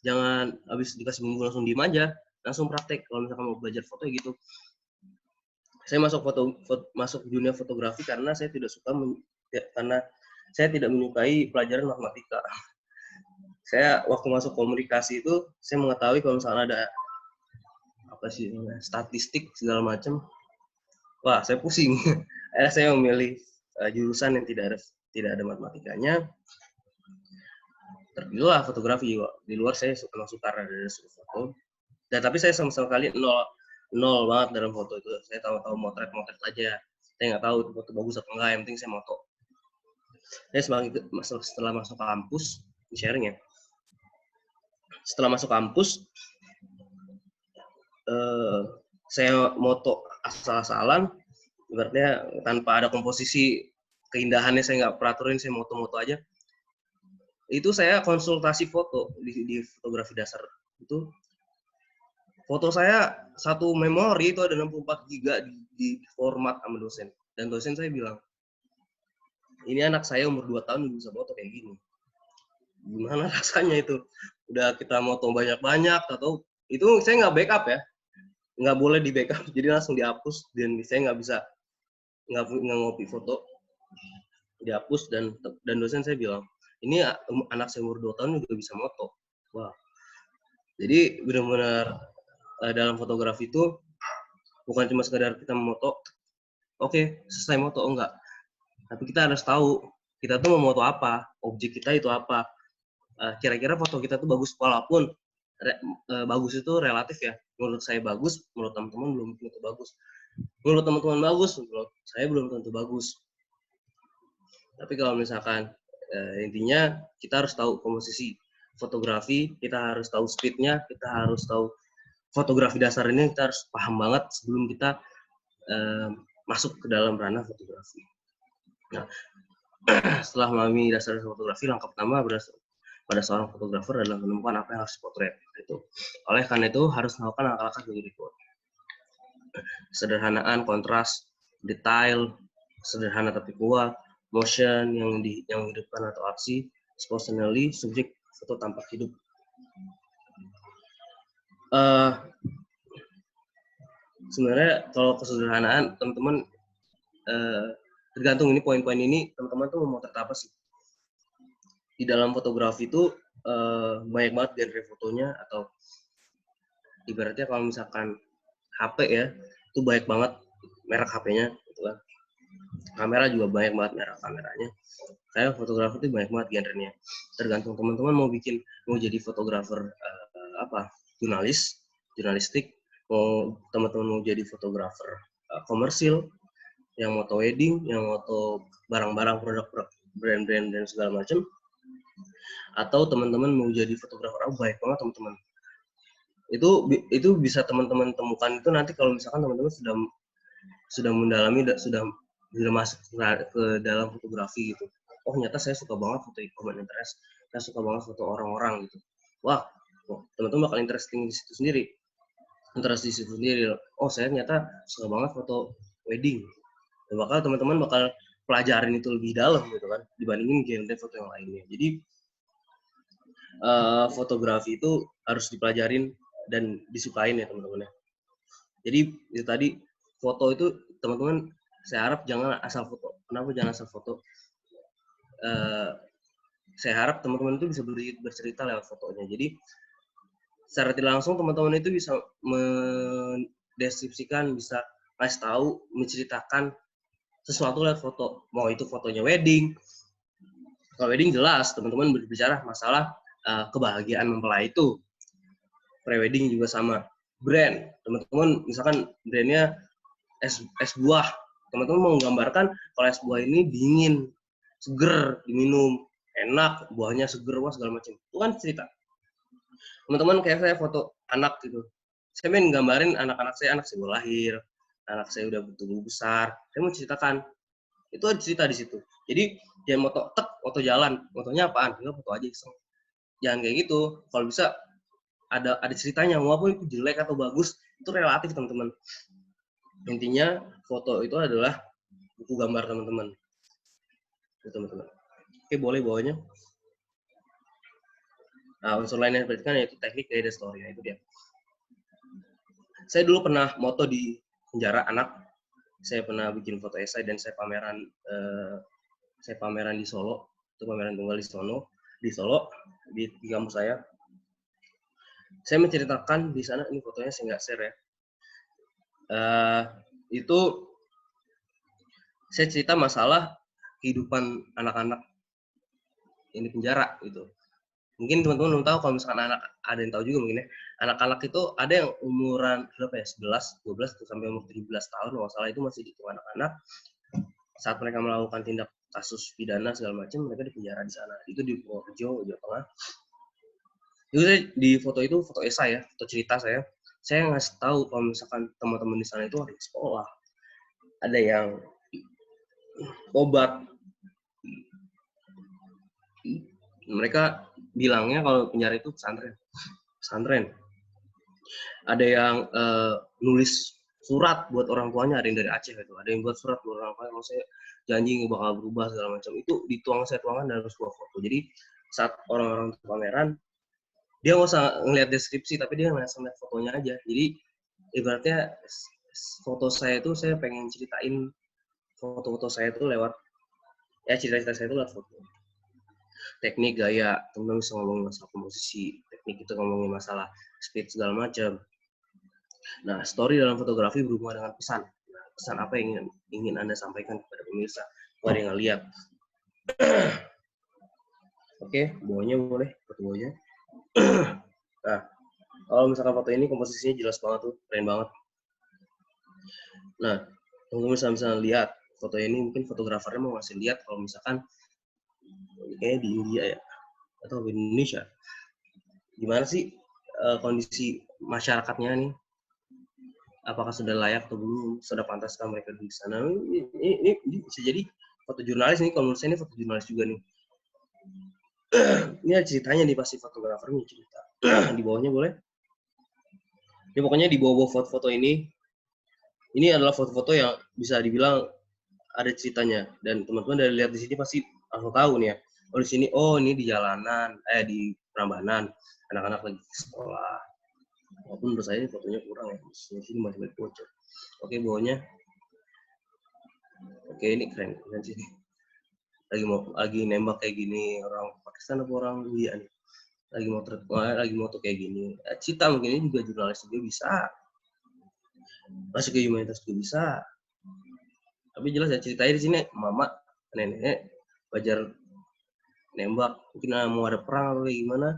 Jangan habis dikasih bumbu langsung diem aja, langsung praktek. Kalau misalkan mau belajar foto gitu. Saya masuk dunia fotografi karena saya tidak menyukai pelajaran matematika. Saya waktu masuk komunikasi itu, saya mengetahui kalau misalnya ada apa sih statistik segala macam, wah saya pusing. Saya memilih jurusan yang tidak ada matematikanya. Terpilihlah fotografi. Di luar saya suka ada foto. Dan tapi saya sama sekali nol banget dalam foto itu. Saya tahu motret aja. Saya nggak tahu itu foto bagus atau enggak. Yang penting saya moto. Saya setelah masuk kampus, sharing ya. Setelah masuk kampus, saya moto asal-asalan. Ibaratnya tanpa ada komposisi keindahannya, saya nggak peraturin, saya moto-moto aja. itu saya konsultasi foto di fotografi dasar itu. Foto saya satu memori itu ada 64 giga di format sama dosen. Dan dosen saya bilang, ini anak saya umur 2 tahun bisa foto kayak gini. Gimana rasanya itu? Udah kita moto banyak-banyak, atau itu saya nggak backup ya. Nggak boleh di backup, jadi langsung dihapus. Dan saya nggak bisa, nggak ngopi foto. Dihapus, dan dosen saya bilang, ini anak saya umur 2 tahun juga bisa moto. Wah. Jadi benar-benar dalam fotografi itu bukan cuma sekedar kita memoto, oke, selesai moto, enggak. Tapi kita harus tahu, kita tuh mau moto apa, objek kita itu apa. Kira-kira foto kita tuh bagus, walaupun bagus itu relatif ya. Menurut saya bagus, menurut teman-teman belum tentu bagus. Menurut teman-teman bagus, menurut saya belum tentu bagus. Tapi kalau misalkan intinya kita harus tahu komposisi fotografi, kita harus tahu speednya, kita harus tahu fotografi dasar ini, kita harus paham banget sebelum kita masuk ke dalam ranah fotografi. Nah, setelah memahami dasar fotografi, langkah pertama pada seorang fotografer adalah menemukan apa yang harus dipotret. Itu. Oleh karena itu harus melakukan langkah-langkah dari report. Sederhanaan, kontras, detail, sederhana tapi kuat, motion yang menghidupkan atau aksi, expositionally, subjek, foto tampak hidup. Sebenarnya kalau kesederhanaan, teman-teman tergantung ini poin-poin ini, teman-teman tuh mau memotret apa sih? Di dalam fotografi itu banyak banget genre fotonya, atau ibaratnya kalau misalkan HP ya, itu banyak banget merek HP-nya, gitu kan. Kamera juga banyak banget merek kameranya. Kayak fotografer itu banyak banget genrenya. Tergantung teman-teman mau jadi fotografer jurnalistik, mau teman-teman mau jadi fotografer komersil, yang moto wedding, yang moto barang-barang produk brand-brand dan segala macam, atau teman-teman mau jadi fotografer baik banget teman-teman. Itu bisa teman-teman temukan itu nanti kalau misalkan teman-teman sudah mendalami, sudah masuk ke dalam fotografi gitu. Oh, ternyata saya suka banget foto common interest, saya suka banget foto orang-orang gitu. Wah, teman-teman bakal interesting di situ sendiri. Oh, saya ternyata suka banget foto wedding. Dan teman-teman bakal pelajarin itu lebih dalam gitu kan, dibandingin genre foto yang lainnya. Jadi fotografi itu harus dipelajarin dan disukain ya teman-teman ya. Jadi itu tadi, foto itu teman-teman saya harap jangan asal foto. Kenapa jangan asal foto? Saya harap teman-teman itu bisa bercerita lewat fotonya. Jadi secara tidak langsung teman-teman itu bisa mendeskripsikan, bisa kasih tahu, menceritakan sesuatu lewat foto. Mau itu fotonya wedding. Kalau wedding jelas teman-teman berbicara masalah kebahagiaan mempelai itu. Pre-wedding juga sama. Brand, teman-teman misalkan brandnya es buah, teman-teman mau menggambarkan kalau es buah ini dingin, seger diminum, enak, buahnya seger, wah segala macam. Itu kan cerita. Teman-teman kayak saya foto anak gitu, saya main gambarin anak saya baru lahir, anak saya udah tumbuh besar, saya mau ceritakan, itu ada cerita di situ. Jadi jangan foto jalan, fotonya apaan? Tinggal foto aja iseng. Jangan kayak gitu. Kalau bisa ada ceritanya, walaupun itu jelek atau bagus, itu relatif teman-teman. Intinya foto itu adalah buku gambar teman-teman. Teman-teman. Oke, boleh bawahnya. Nah, unsur lain yang diperhatikan yaitu teknik dari story. Nah, itu dia. Saya dulu pernah moto di penjara anak. Saya pernah bikin foto esai dan saya pameran di Solo. Itu pameran tunggal di Solo di kampus saya. Saya menceritakan di sana, ini fotonya saya nggak share ya. Itu saya cerita masalah kehidupan anak-anak yang di penjara gitu. Mungkin teman-teman belum tahu, kalau misalkan anak, ada yang tahu juga mungkin ya, anak-anak itu ada yang umuran berapa ya, 11, 12 sampai umur 17 tahun, kalau salah itu masih dihitung anak-anak. Saat mereka melakukan tindak kasus pidana segala macam, mereka dipenjara di sana. Itu di Purworejo, Jawa Tengah. Itu saya, di foto itu foto esai ya, foto cerita saya ngasih tahu kalau misalkan teman-teman di sana itu ada yang sekolah, ada yang obat, Mereka bilangnya kalau penjara itu pesantren. Ada yang nulis surat buat orang tuanya, ada yang dari Aceh itu, ada yang buat surat buat orang tuanya, maksudnya janji nggak bakal berubah segala macam. Itu saya tuangkan dalam sebuah foto. Jadi saat orang-orang pameran, dia nggak usah ngeliat deskripsi, tapi dia ngeliat fotonya aja. Jadi ibaratnya foto saya itu, saya pengen ceritain foto-foto saya itu lewat, ya cerita-cerita saya itu lewat foto. Teknik, gaya, teman-teman bisa ngomongin masalah komposisi, teknik itu ngomongin masalah speed segala macam. Nah, story dalam fotografi berhubungan dengan pesan. Nah, pesan apa yang ingin Anda sampaikan kepada pemirsa? Ada yang lihat. Oke, bawahnya boleh, foto bawahnya. Nah, kalau misalkan foto ini komposisinya jelas banget tuh, keren banget. Nah, teman-teman bisa lihat foto ini, mungkin fotografernya mau ngasih lihat kalau misalkan kayaknya di India ya, atau di Indonesia. Gimana sih kondisi masyarakatnya nih? Apakah sudah layak atau belum? Sudah pantaskah mereka di sana? Ini bisa jadi foto jurnalis nih, kalau menurut saya ini foto jurnalis juga nih. Ini ada ceritanya nih, pasti fotografernya cerita. Di bawahnya boleh? Ya pokoknya di bawah foto-foto ini adalah foto-foto yang bisa dibilang ada ceritanya, dan teman-teman dari lihat di sini pasti langsung tahu nih ya. Oh di sini, oh ini di jalanan, di Prambanan, anak-anak lagi sekolah. Walaupun menurut saya ini fotonya kurang ya, di sini masih banyak bocor. Oke, bawahnya. Oke, ini keren sih. Lagi nembak kayak gini, orang Pakistan apa orang India nih. Lagi moto kayak gini. Cita mungkin ini juga jurnalis juga bisa. Masuk ke humanitas juga bisa. Tapi jelas ya ceritanya di sini mama, nenek, belajar nembak. Mungkin mau ada perang atau kayak gimana.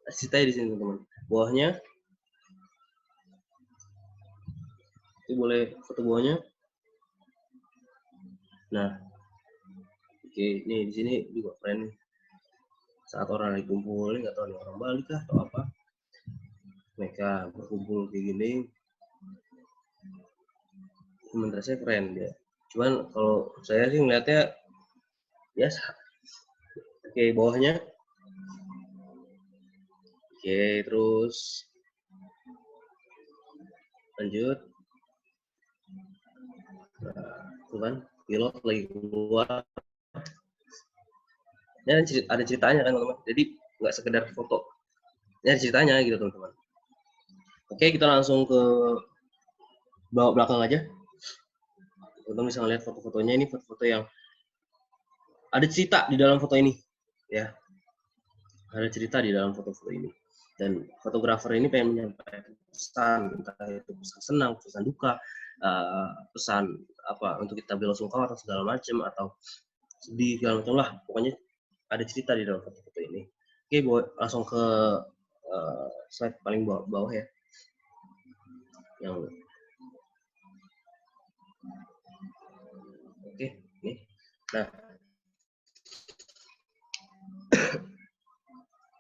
Ceritanya di sini teman-teman. Bawahnya. Itu boleh foto bawahnya. Nah, oke, nih di sini juga keren nih. Saat orang lagi kumpul, nggak tahu nih orang Bali kah atau apa. Mereka berkumpul kayak gini. Menurut saya keren dia. Cuman kalau saya sih ngeliatnya biasa. Oke, bawahnya. Oke, terus lanjut. Nah, itu kan pilot lagi keluar. Ini ada ceritanya kan teman-teman. Jadi nggak sekedar foto. Ini ada ceritanya gitu teman-teman. Oke, kita langsung ke bawah belakang aja. Teman-teman bisa ngeliat foto-fotonya, ini foto-foto yang ada cerita di dalam foto ini, ya. Ada cerita di dalam foto-foto ini. Dan fotografer ini pengen menyampaikan pesan, entah itu pesan senang, pesan duka, pesan apa untuk kita belasungkawa atau segala macam, atau sedih segala macam lah. Pokoknya ada cerita di dalam foto-foto ini. Oke, langsung ke slide paling bawah ya. Yang oke, nih. Nah,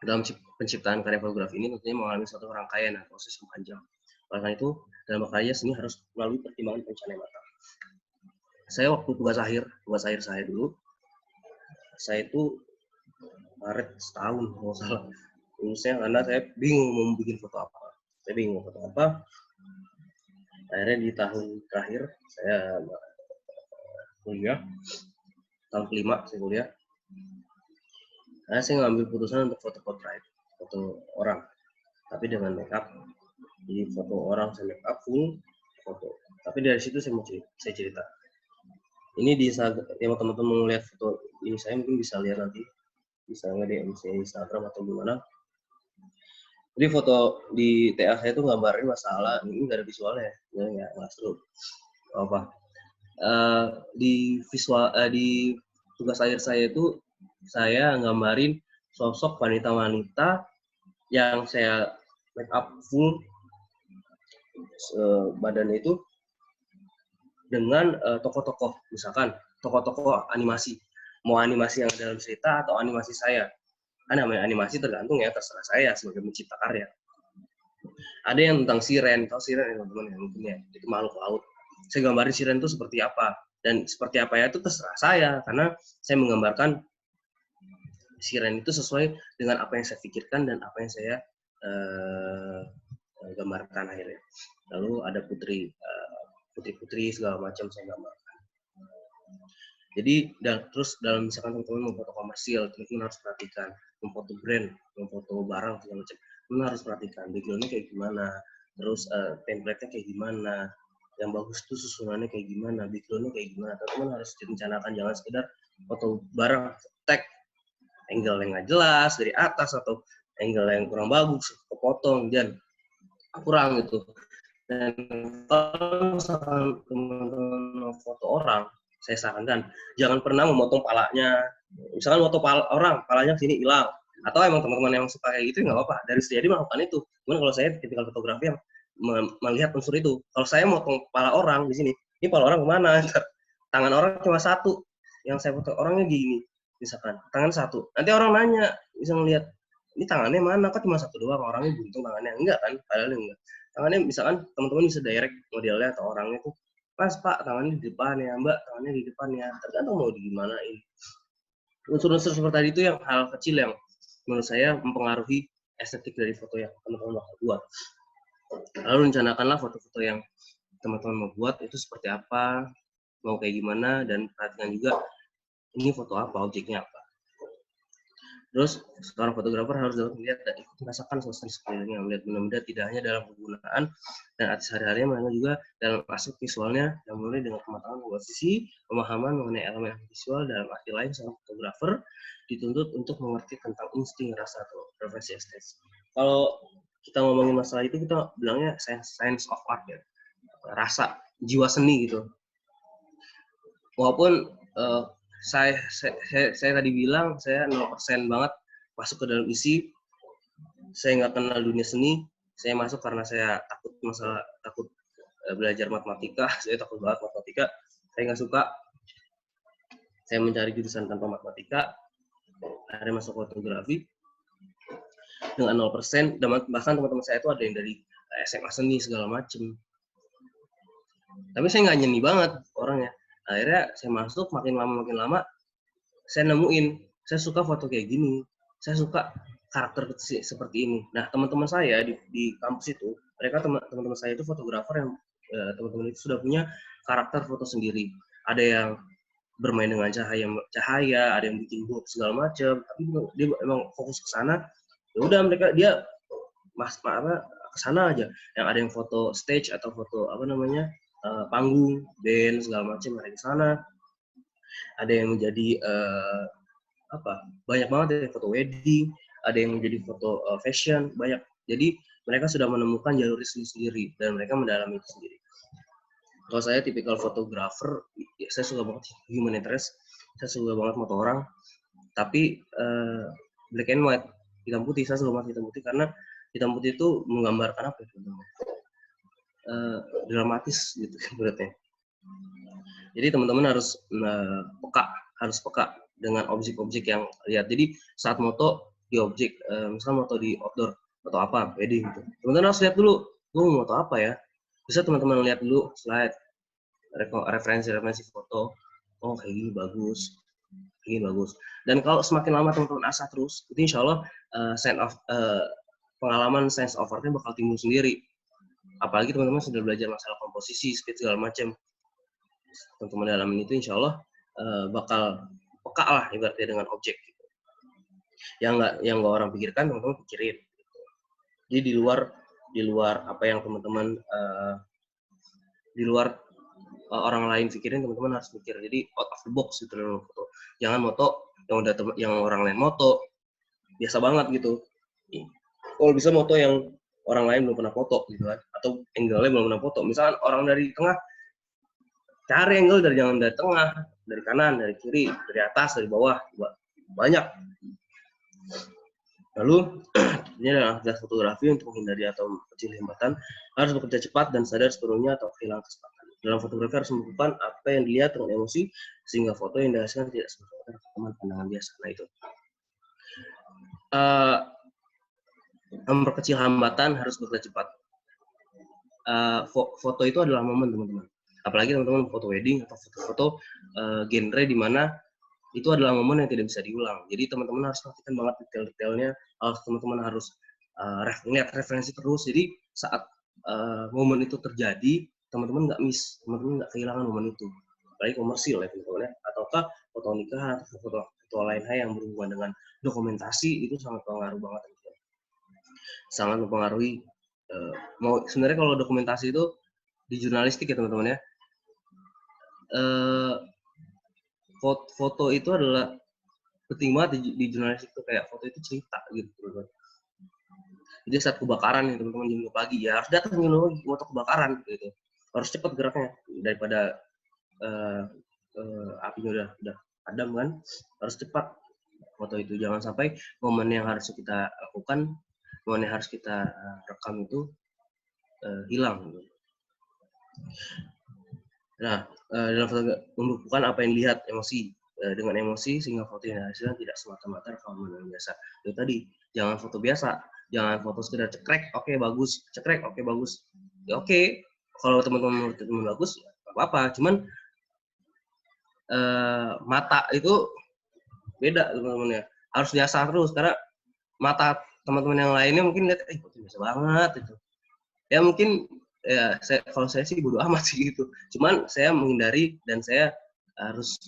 dalam penciptaan karya fotografi ini tentunya mengalami suatu rangkaian dan proses yang panjang. Oleh karena itu, dalam berkarya seni harus melalui pertimbangan perencanaan yang matang. Saya waktu tugas akhir saya dulu, saya itu Maret setahun kalau salah. Lulusnya karena saya bingung mau bikin foto apa. Saya bingung foto apa. Akhirnya di tahun terakhir saya kuliah, tahun kelima saya kuliah. Nah, saya ngambil putusan untuk foto portrait, foto orang, tapi dengan make up. Jadi foto orang saya make up full foto. Tapi dari situ saya cerita. Ini di yang teman-teman mau lihat foto ini saya mungkin bisa lihat nanti, bisa nge-DM saya Instagram atau gimana. Jadi foto di TA saya itu gambarin masalah, ini nggak ada visualnya, nggak seru. Apa? Di visual di tugas akhir saya itu saya nggambarin sosok wanita-wanita yang saya make up full badannya itu dengan tokoh-tokoh, misalkan tokoh-tokoh animasi, mau animasi yang dalam cerita atau animasi saya. Kan namanya animasi tergantung ya, terserah saya sebagai pencipta karya. Ada yang tentang siren, tahu siren ya teman-teman ya, mungkin ya, itu makhluk laut. Saya gambarin siren itu seperti apa, dan seperti apa ya itu terserah saya, karena saya menggambarkan siren itu sesuai dengan apa yang saya pikirkan dan apa yang saya gambarkan akhirnya. Lalu ada putri-putri segala macam saya gambarkan. Jadi terus dalam misalkan teman-teman memfoto komersil, teman-teman harus perhatikan, memfoto brand, memfoto barang segala macam, teman harus perhatikan backgroundnya kayak gimana, terus template-nya kayak gimana, yang bagus tuh susunannya kayak gimana, backgroundnya kayak gimana. Teman-teman harus direncanakan, jangan sekedar foto barang tag angle yang nggak jelas dari atas atau angle yang kurang bagus, kepotong dan kurang gitu. Dan kalau misalkan teman-teman foto orang, saya sarankan jangan pernah memotong palanya. Misalkan foto orang, palanya sini hilang. Atau emang teman-teman yang suka kayak gitu nggak apa-apa. Dari sejadi melakukan itu. Cuman kalau saya tipikal fotografi yang melihat unsur itu. Kalau saya motong kepala orang di sini, ini kepala orang kemana? Tangan orang cuma satu. Yang saya foto orangnya gini, misalkan tangan satu. Nanti orang nanya, bisa melihat ini tangannya mana? Kok cuma satu doang? Orangnya buntung tangannya. Enggak kan? Padahal enggak. Tangannya misalkan teman-teman bisa direct modelnya atau orangnya tuh, Mas Pak tangannya di depan ya, Mbak tangannya di depan ya, tergantung mau digimanain. Unsur-unsur seperti tadi itu yang hal kecil yang menurut saya mempengaruhi estetik dari foto yang teman-teman bakal buat. Lalu rencanakanlah foto-foto yang teman-teman mau buat itu seperti apa, mau kayak gimana, dan perhatikan juga ini foto apa, objeknya apa. Terus seorang fotografer harus dapat melihat dan ikut merasakan suasana sekelilingnya, melihat benar-benar tidak hanya dalam penggunaan dan arti sehari-harinya, melainkan juga dalam aspek visualnya yang mulai dengan kematangan komposisi, pemahaman mengenai elemen visual. Dalam arti lain, seorang fotografer dituntut untuk mengerti tentang insting, rasa, atau preferensi estetik. Kalau kita ngomongin masalah itu, kita bilangnya science of art ya, rasa, jiwa seni gitu. Walaupun saya tadi bilang saya 0% banget masuk ke dalam isi, saya nggak kenal dunia seni, saya masuk karena saya takut belajar matematika, saya takut banget matematika, saya nggak suka, saya mencari jurusan tanpa matematika, akhirnya masuk fotografi dengan 0%, dan bahkan teman-teman saya itu ada yang dari SMA seni segala macem, tapi saya nggak nyeni banget orangnya. Akhirnya saya masuk, makin lama saya nemuin, saya suka foto kayak gini, saya suka karakter seperti ini. Nah, teman-teman saya di kampus itu, mereka teman-teman saya itu fotografer yang teman-teman itu sudah punya karakter foto sendiri. Ada yang bermain dengan cahaya, ada yang bikin box segala macam, tapi dia emang fokus ke sana. Ya udah dia ke sana aja. Yang ada yang foto stage atau foto panggung, band segala macam ada di sana. Ada yang menjadi banyak banget ya, foto wedding, ada yang menjadi foto fashion, banyak. Jadi mereka sudah menemukan jalur sendiri dan mereka mendalami itu sendiri. Kalau saya tipikal fotografer, ya saya suka banget human interest, saya suka banget foto orang, tapi black and white, hitam putih. Saya suka banget hitam putih karena hitam putih itu menggambarkan apa ya, dramatis gitu berarti. Jadi teman-teman harus peka dengan objek-objek yang lihat. Jadi saat moto di objek, misalnya moto di outdoor, foto apa, wedding gitu. Teman-teman harus lihat dulu, gue mau moto apa ya. Bisa teman-teman lihat dulu slide, referensi foto. Oh kayak gini bagus, kayak gini bagus. Dan kalau semakin lama teman-teman asah terus, itu insya Allah pengalaman sense of art-nya bakal timbul sendiri. Apalagi teman-teman sudah belajar masalah komposisi, speed segala macam. Teman-teman dalam itu insya Allah bakal peka lah ibaratnya dengan objek gitu. Yang nggak orang pikirkan teman-teman pikirin gitu. Jadi di luar apa yang teman-teman di luar orang lain pikirin, teman-teman harus mikir. Jadi out of the box gitu dalam foto. Jangan moto yang orang lain moto biasa banget gitu. Kalau bisa moto yang orang lain belum pernah foto gitu kan, atau angle-nya belum pernah foto. Misalkan orang dari tengah, cari angle jangan dari tengah, dari kanan, dari kiri, dari atas, dari bawah, banyak. Lalu ini adalah aktivitas fotografi untuk menghindari atau kecil hambatan, harus bekerja cepat dan sadar sepenuhnya atau kehilangan kesempatan. Dalam fotografi harus melakukan apa yang dilihat dengan emosi, sehingga foto yang dihasilkan tidak sesuai dengan pandangan biasa. Nah itu. Memperkecil hambatan, harus bekerja cepat. Foto itu adalah momen teman-teman. Apalagi teman-teman foto wedding atau foto-foto genre di mana itu adalah momen yang tidak bisa diulang. Jadi teman-teman harus perhatikan banget detail-detailnya, teman-teman harus lihat referensi terus. Jadi saat momen itu terjadi, teman-teman nggak miss, teman-teman nggak kehilangan momen itu. Apalagi komersil ya teman-teman ya, ataukah foto nikahan atau foto lain hal yang berhubungan dengan dokumentasi itu sangat pengaruh banget, sangat mempengaruhi. Mau sebenarnya kalau dokumentasi itu di jurnalistik ya teman-teman ya, foto itu adalah penting banget di jurnalistik itu, kayak foto itu cerita gitu teman-teman. Jadi saat kebakaran nih teman-teman jam 2 pagi ya harus datang jam 2 pagi waktu kebakaran gitu, harus cepat geraknya daripada apinya udah padam kan, harus cepat foto itu. Jangan sampai momen yang harus kita lakukan, momen yang harus kita rekam itu hilang. Nah, dalam foto membukukan apa yang dilihat, emosi. Dengan emosi sehingga foto yang dihasilkan tidak semata-mata rekaman yang biasa. Itu tadi, jangan foto biasa, jangan foto sekedar cekrek, oke bagus, cekrek, oke bagus. Ya oke, kalau teman-teman bagus, apa-apa. Cuman mata itu beda teman-teman ya, harus diasah terus karena mata teman-teman yang lainnya mungkin lihat foto biasa banget itu. Ya mungkin ya kalau saya sih bodo amat sih gitu. Cuman saya menghindari dan saya harus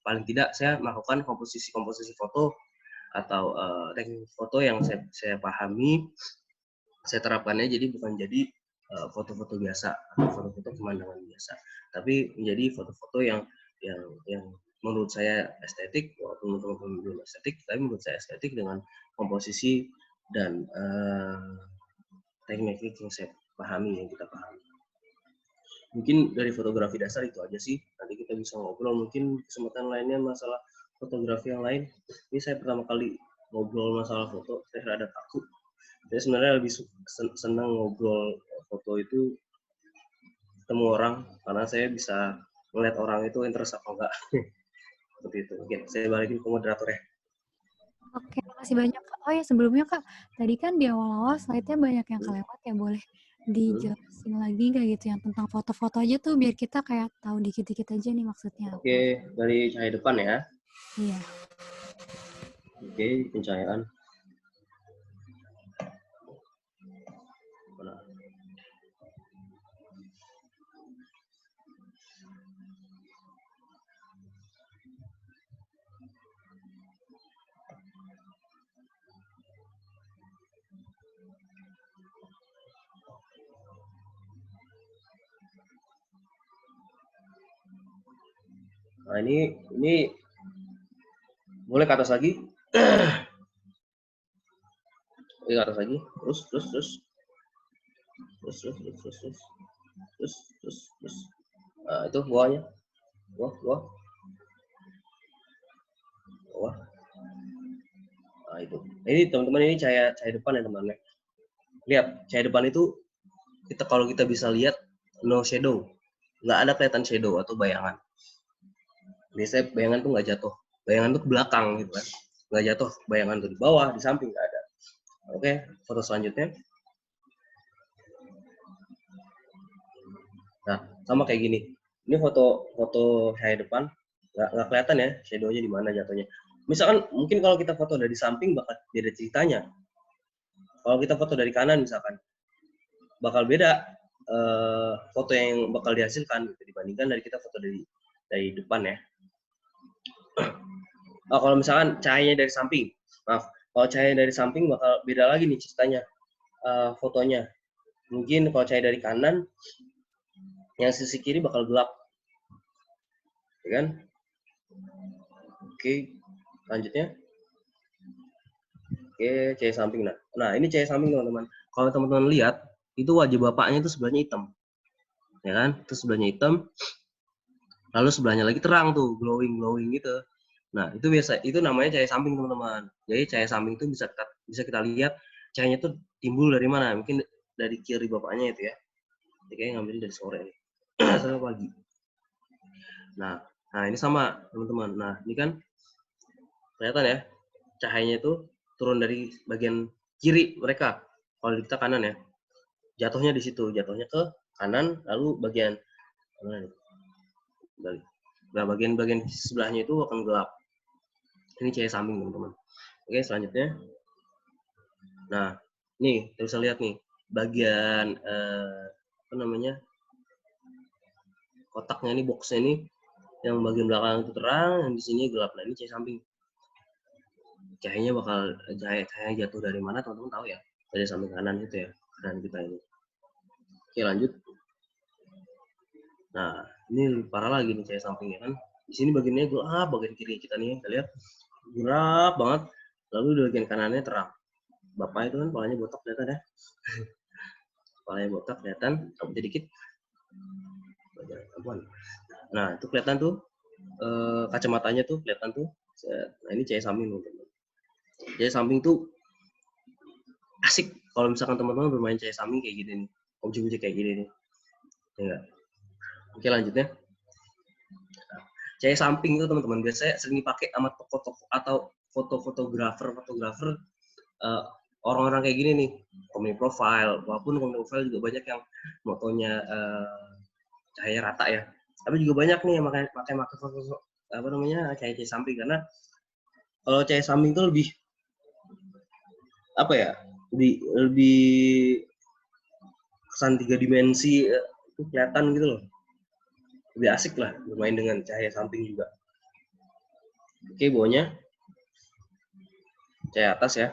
paling tidak saya melakukan komposisi foto atau teknik foto yang saya pahami, saya terapkannya, jadi bukan jadi foto-foto biasa atau foto-foto pemandangan biasa, tapi menjadi foto-foto yang menurut saya estetik, walaupun teman-teman belum estetik, tapi menurut saya estetik dengan komposisi dan teknik yang saya pahami, yang kita pahami. Mungkin dari fotografi dasar itu aja sih. Nanti kita bisa ngobrol mungkin kesempatan lainnya masalah fotografi yang lain. Ini saya pertama kali ngobrol masalah foto, saya rada takut. Saya sebenarnya lebih senang ngobrol foto itu ketemu orang, karena saya bisa melihat orang itu interest apa enggak. Seperti itu. Oke, saya balikin ke moderator ya. Oke, makasih banyak Kak. Oh ya sebelumnya Kak, tadi kan di awal-awal slide-nya banyak yang kelewat ya, boleh dijelasin lagi nggak gitu yang tentang foto-foto aja tuh biar kita kayak tahu dikit-dikit aja nih maksudnya apa. Oke, dari cahaya depan ya. Iya. Oke, pencahayaan. Nah ini boleh ke atas lagi. Ke atas lagi. Terus. Nah, itu bawahnya. Bawah. Nah, itu. Ini teman-teman, ini cahaya depan ya teman-teman. Lihat, cahaya depan itu kalau kita bisa lihat no shadow. Nggak ada kelihatan shadow atau bayangan. Biasanya bayangan tuh nggak jatuh. Bayangan tuh ke belakang gitu kan. Nggak jatuh, bayangan tuh di bawah, di samping nggak ada. Oke, foto selanjutnya. Nah, sama kayak gini. Ini foto cahaya depan, nggak kelihatan ya shadow-nya di mana jatuhnya. Misalkan mungkin kalau kita foto dari samping bakal beda ceritanya. Kalau kita foto dari kanan misalkan, bakal beda foto yang bakal dihasilkan gitu, dibandingkan dari kita foto dari depan ya. Kalau misalkan cahayanya dari samping, kalau cahaya dari samping bakal beda lagi nih ceritanya fotonya. Mungkin kalau cahaya dari kanan, yang sisi kiri bakal gelap, ya kan? Oke, lanjutnya. Oke, cahaya samping. Nah ini cahaya samping teman-teman. Kalau teman-teman lihat, itu wajah bapaknya itu sebelahnya hitam, ya kan? Itu sebelahnya hitam, lalu sebelahnya lagi terang tuh, glowing gitu. Nah itu namanya cahaya samping teman-teman. Jadi cahaya samping itu bisa kita lihat cahayanya itu timbul dari mana? Mungkin dari kiri bapaknya itu ya. Jadi kayaknya ngambil dari sore nih, sampai pagi. Nah ini sama teman-teman. Nah ini kan kelihatan ya, cahayanya itu turun dari bagian kiri mereka. Kalau kita kanan ya, jatuhnya di situ, jatuhnya ke kanan, lalu bagian balik. Nah, bagian-bagian sebelahnya itu akan gelap. Ini cahaya samping, teman-teman. Oke, selanjutnya. Nah, nih, kita bisa lihat nih, bagian apa namanya, kotaknya ini, boxnya ini, yang bagian belakang itu terang, yang di sini gelap. Nah, ini cahaya samping. Cahayanya bakal cahaya jatuh dari mana, teman-teman tahu ya? Dari samping kanan itu ya, kanan kita ini. Oke, lanjut. Nah, ini parah lagi nih cahaya sampingnya kan. Di sini bagiannya gelap, bagian kiri kita nih, kita lihat gelap banget. Lalu di bagian kanannya terang. Bapak itu kan kepalanya botak kelihatan ya. Kepalanya botak kelihatan, rambutnya dikit. Nah, itu kelihatan tuh kacamatanya tuh kelihatan tuh. Nah, ini cahaya samping teman-teman. Cahaya samping tuh asik kalau misalkan teman-teman bermain cahaya samping kayak gini nih. Objek-objek kayak gini nih. Ya. Oke, lanjutnya. Cahaya samping itu teman-teman biasanya sering dipakai sama toko-toko atau fotografer orang-orang kayak gini nih, community profile, walaupun community profile juga banyak yang motonya cahaya rata ya, tapi juga banyak nih yang pakai foto apa namanya cahaya samping, karena kalau cahaya samping itu lebih apa ya, lebih kesan 3 dimensi itu kelihatan gitu loh, lebih asik lah bermain dengan cahaya samping juga. Oke, bawahnya cahaya atas ya.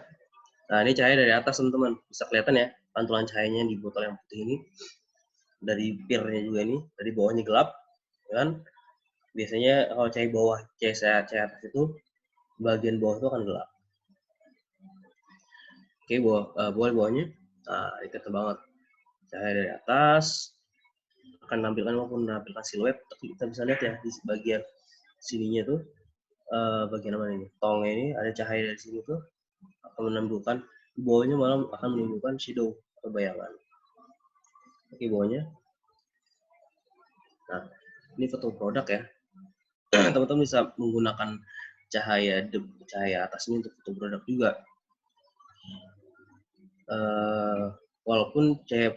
Nah, ini cahaya dari atas teman-teman, bisa kelihatan ya pantulan cahayanya di botol yang putih ini, dari pirnya juga ini, dari bawahnya gelap kan. Biasanya kalau cahaya bawah, cahaya atas itu bagian bawah itu akan gelap. Oke, bawahnya, nah ini kelihatan banget. Cahaya dari atas akan menampilkan siluet, tapi kita bisa lihat ya di bagian sininya tuh, bagian apa ini? Tongnya ini ada cahaya dari sini tuh akan menimbulkan, bawahnya malah akan menimbulkan shadow atau bayangan. Oke, bawahnya. Nah, ini foto produk ya. Teman-teman bisa menggunakan cahaya atas ini untuk foto produk juga. Walaupun cahaya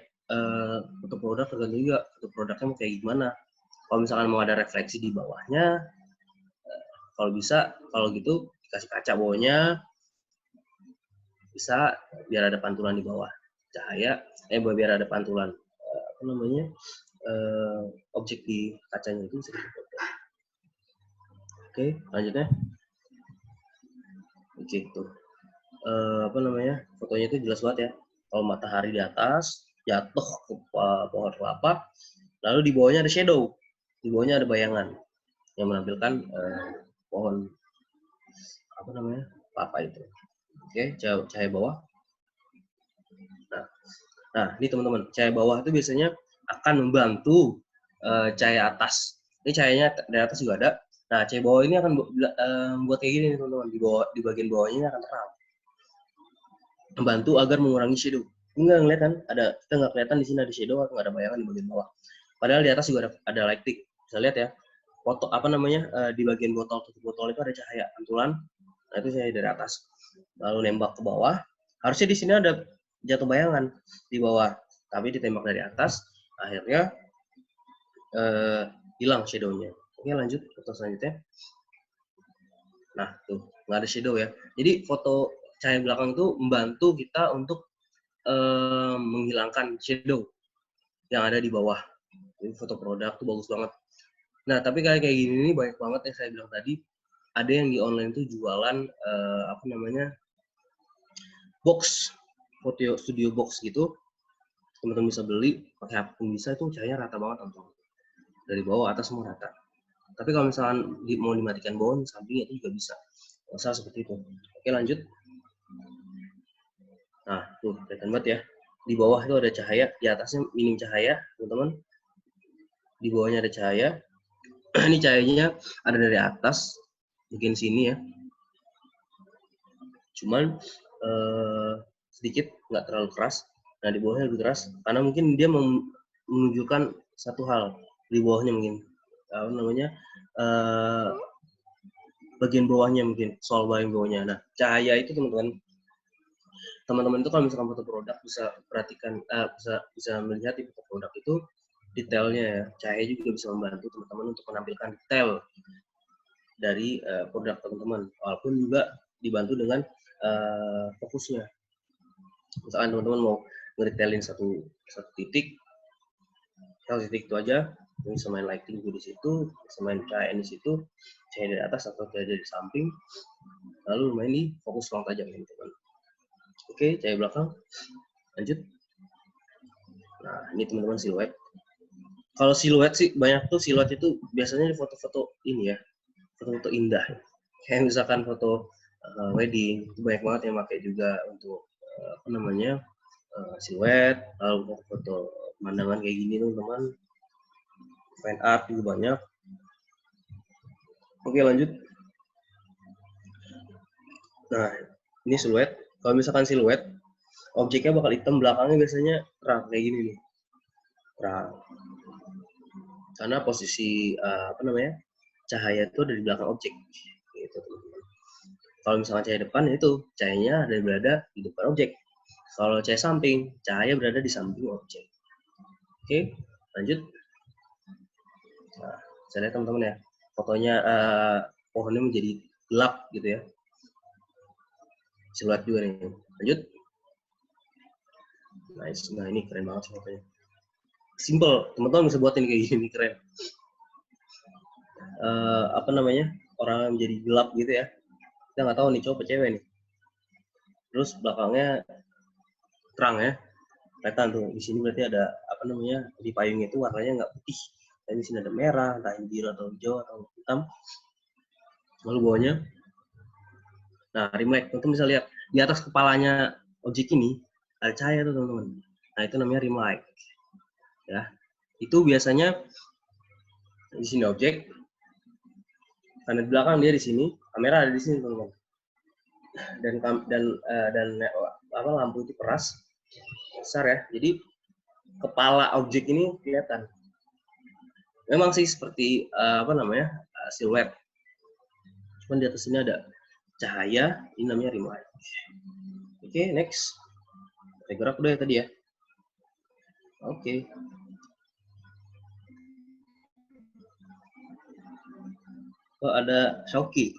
foto produk tergantung juga foto produknya mau kayak gimana. Kalau misalkan mau ada refleksi di bawahnya, kalau bisa, kalau gitu dikasih kaca bawahnya, bisa biar ada pantulan di bawah cahaya, biar ada pantulan apa namanya objek di kacanya itu bisa difoto. Oke, lanjutnya. Oke, tuh apa namanya, fotonya itu jelas banget ya. Kalau matahari di atas jatuh ke pohon kelapa, lalu di bawahnya ada shadow, di bawahnya ada bayangan yang menampilkan pohon apa namanya, kelapa itu. Oke, cahaya bawah. Nah, ini teman-teman, cahaya bawah itu biasanya akan membantu cahaya atas. Ini cahayanya dari atas juga ada. Nah, cahaya bawah ini akan membuat kayak gini nih teman-teman, di bagian bawahnya ini akan terang, membantu agar mengurangi shadow. Ini nggak ngeliat kan, kita nggak kelihatan di sini ada shadow atau nggak ada bayangan di bagian bawah. Padahal di atas juga ada lighting. Bisa lihat ya, foto apa namanya, di bagian tutup botol itu ada cahaya pantulan. Nah, itu cahaya dari atas. Lalu nembak ke bawah. Harusnya di sini ada jatuh bayangan di bawah, tapi ditembak dari atas, akhirnya hilang shadow-nya. Oke, lanjut foto selanjutnya. Nah, tuh nggak ada shadow ya. Jadi foto cahaya belakang itu membantu kita untuk menghilangkan shadow yang ada di bawah. Ini foto produk tuh bagus banget. Nah, tapi kayak gini nih banyak banget yang saya bilang tadi. Ada yang di online tuh jualan apa namanya, box, foto studio box gitu. Teman-teman bisa beli pakai HP pun bisa, itu cahayanya rata banget teman-teman. Dari bawah atas semua rata. Tapi kalau misalkan mau dimatikan bawah, sampingnya itu juga bisa. Masalah seperti itu. Oke, lanjut. Nah, tuh kelihatan banget ya. Di bawah itu ada cahaya, di atasnya minim cahaya, teman-teman. Di bawahnya ada cahaya. Ini cahayanya ada dari atas, bagian sini ya. Cuman sedikit, nggak terlalu keras. Nah, di bawahnya lebih keras, karena mungkin dia menunjukkan satu hal di bawahnya, mungkin apa namanya, bagian bawahnya, mungkin soal bagian bawahnya. Nah, cahaya itu teman-teman itu kalau misalkan foto produk bisa perhatikan, bisa melihat di foto produk itu detailnya ya. Cahaya juga bisa membantu teman-teman untuk menampilkan detail dari produk teman-teman, walaupun juga dibantu dengan fokusnya. Misalkan teman-teman mau nge-retailin satu titik, satu titik itu aja, bisa main lighting di situ, bisa main cahaya di situ, cahaya dari atas atau cahaya dari samping, lalu main di fokus ruang tajam, teman-teman. Oke, cahaya belakang, lanjut. Nah, ini teman-teman siluet. Kalau siluet sih banyak tuh, siluet itu biasanya di foto-foto ini ya, foto-foto indah. Kayak misalkan foto wedding, itu banyak banget yang pakai juga untuk apa namanya, siluet, lalu foto pemandangan kayak gini teman-teman. Fine art juga banyak. Oke, lanjut. Nah, ini siluet. Kalau misalkan siluet, objeknya bakal hitam, belakangnya biasanya terang kayak gini nih. Terang. Karena posisi apa namanya, cahaya itu ada di belakang objek. Gitu, teman-teman. Kalau misalkan cahaya depan, itu cahayanya ada berada di depan objek. Kalau cahaya samping, cahaya berada di samping objek. Oke, lanjut. Nah, saya lihat teman-teman ya, fotonya pohonnya menjadi gelap gitu ya. Siluet juga nih. Lanjut. Nice. Nah, ini keren banget sih fotonya. Simple, teman-teman bisa buatin kayak gini, keren. Apa namanya, orang menjadi gelap gitu ya. Kita nggak tahu nih cowok apa cewek nih. Terus belakangnya terang ya. Kelihatan tuh di sini berarti ada apa namanya, di payungnya itu warnanya nggak putih. Dan di sini ada merah, entah biru atau hijau atau hitam. Lalu bawahnya, nah rim light, teman-teman bisa lihat di atas kepalanya objek ini ada cahaya tuh teman-teman. Nah itu namanya rim light. Ya, itu biasanya di sini objek, karena di belakang dia di sini, kamera ada di sini teman-teman. Dan apa, lampu itu keras besar ya, jadi kepala objek ini kelihatan. Memang sih seperti apa namanya, siluet, cuman di atas sini ada cahaya, ini namanya rim light. Oke, next. Gerak udah ya tadi ya. Oke. Oh, ada Shoki.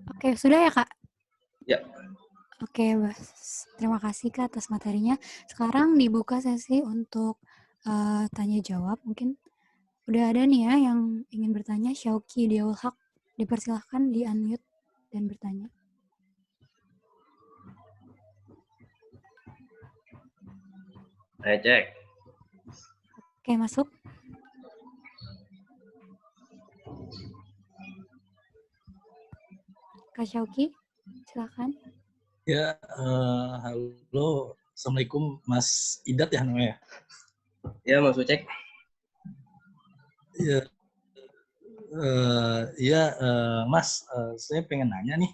Oke, sudah ya Kak? Ya. Oke, terima kasih Kak atas materinya. Sekarang dibuka sesi untuk tanya jawab. Mungkin udah ada nih ya yang ingin bertanya. Syauki Diaul Haq, dipersilahkan di unmute dan bertanya. Ayo cek. Oke, masuk. Kak Syauki, silakan. Ya, halo, assalamualaikum Mas Idat ya namanya. Ya, Mas Ucek. Ya, Mas, saya pengen nanya nih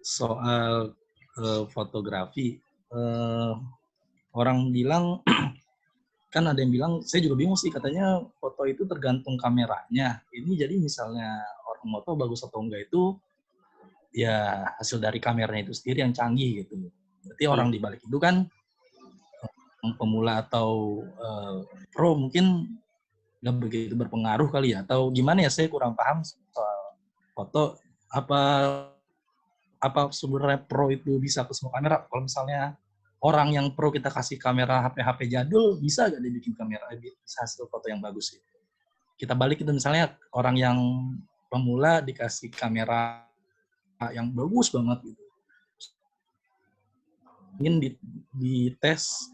soal fotografi. Orang bilang, kan ada yang bilang, saya juga bingung sih, katanya foto itu tergantung kameranya. Ini jadi misalnya orang foto bagus atau enggak itu, ya hasil dari kameranya itu sendiri yang canggih gitu. Berarti orang di balik itu kan pemula atau pro mungkin nggak begitu berpengaruh kali ya, atau gimana ya, saya kurang paham soal foto. Apa sebenarnya pro itu bisa ke semua kamera? Kalau misalnya orang yang pro kita kasih kamera HP jadul, bisa nggak dibikin kamera bisa hasil foto yang bagus gitu? Kita balik itu misalnya orang yang pemula dikasih kamera yang bagus banget gitu, ingin dites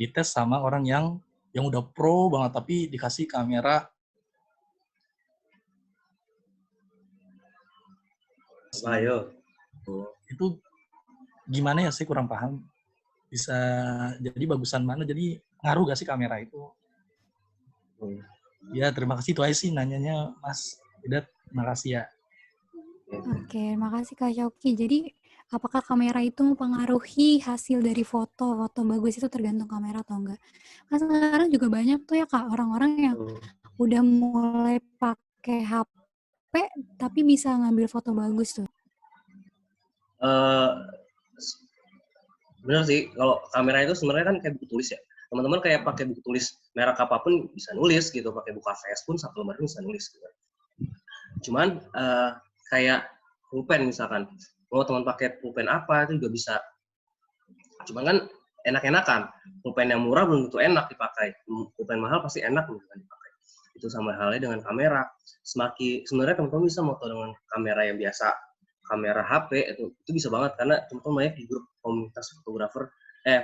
dites sama orang yang udah pro banget tapi dikasih kamera Ayo. Itu gimana ya, saya kurang paham. Bisa jadi bagusan mana, jadi ngaruh gak sih kamera itu? Ya, terima kasih, itu aja sih nanyanya Mas Idat. Terima kasih ya. Oke, makasih Kak Syauki. Jadi, apakah kamera itu mempengaruhi hasil dari foto bagus itu tergantung kamera atau enggak? Kan sekarang juga banyak tuh ya Kak, orang-orang yang udah mulai pakai HP, tapi bisa ngambil foto bagus tuh. Benar sih, kalau kamera itu sebenarnya kan kayak buku tulis ya. teman-teman kayak pakai buku tulis merek apapun bisa nulis gitu, pakai buku AVS pun satu lembar bisa nulis gitu. Cuman kayak pulpen misalkan, mau teman pakai pulpen apa itu juga bisa. Cuman kan enak-enakan, pulpen yang murah belum tentu enak dipakai, pulpen mahal pasti enak dipakai. Itu sama halnya dengan kamera. Sebenarnya teman-teman bisa moto dengan kamera yang biasa, kamera HP itu bisa banget, karena teman-teman banyak di grup komunitas fotografer,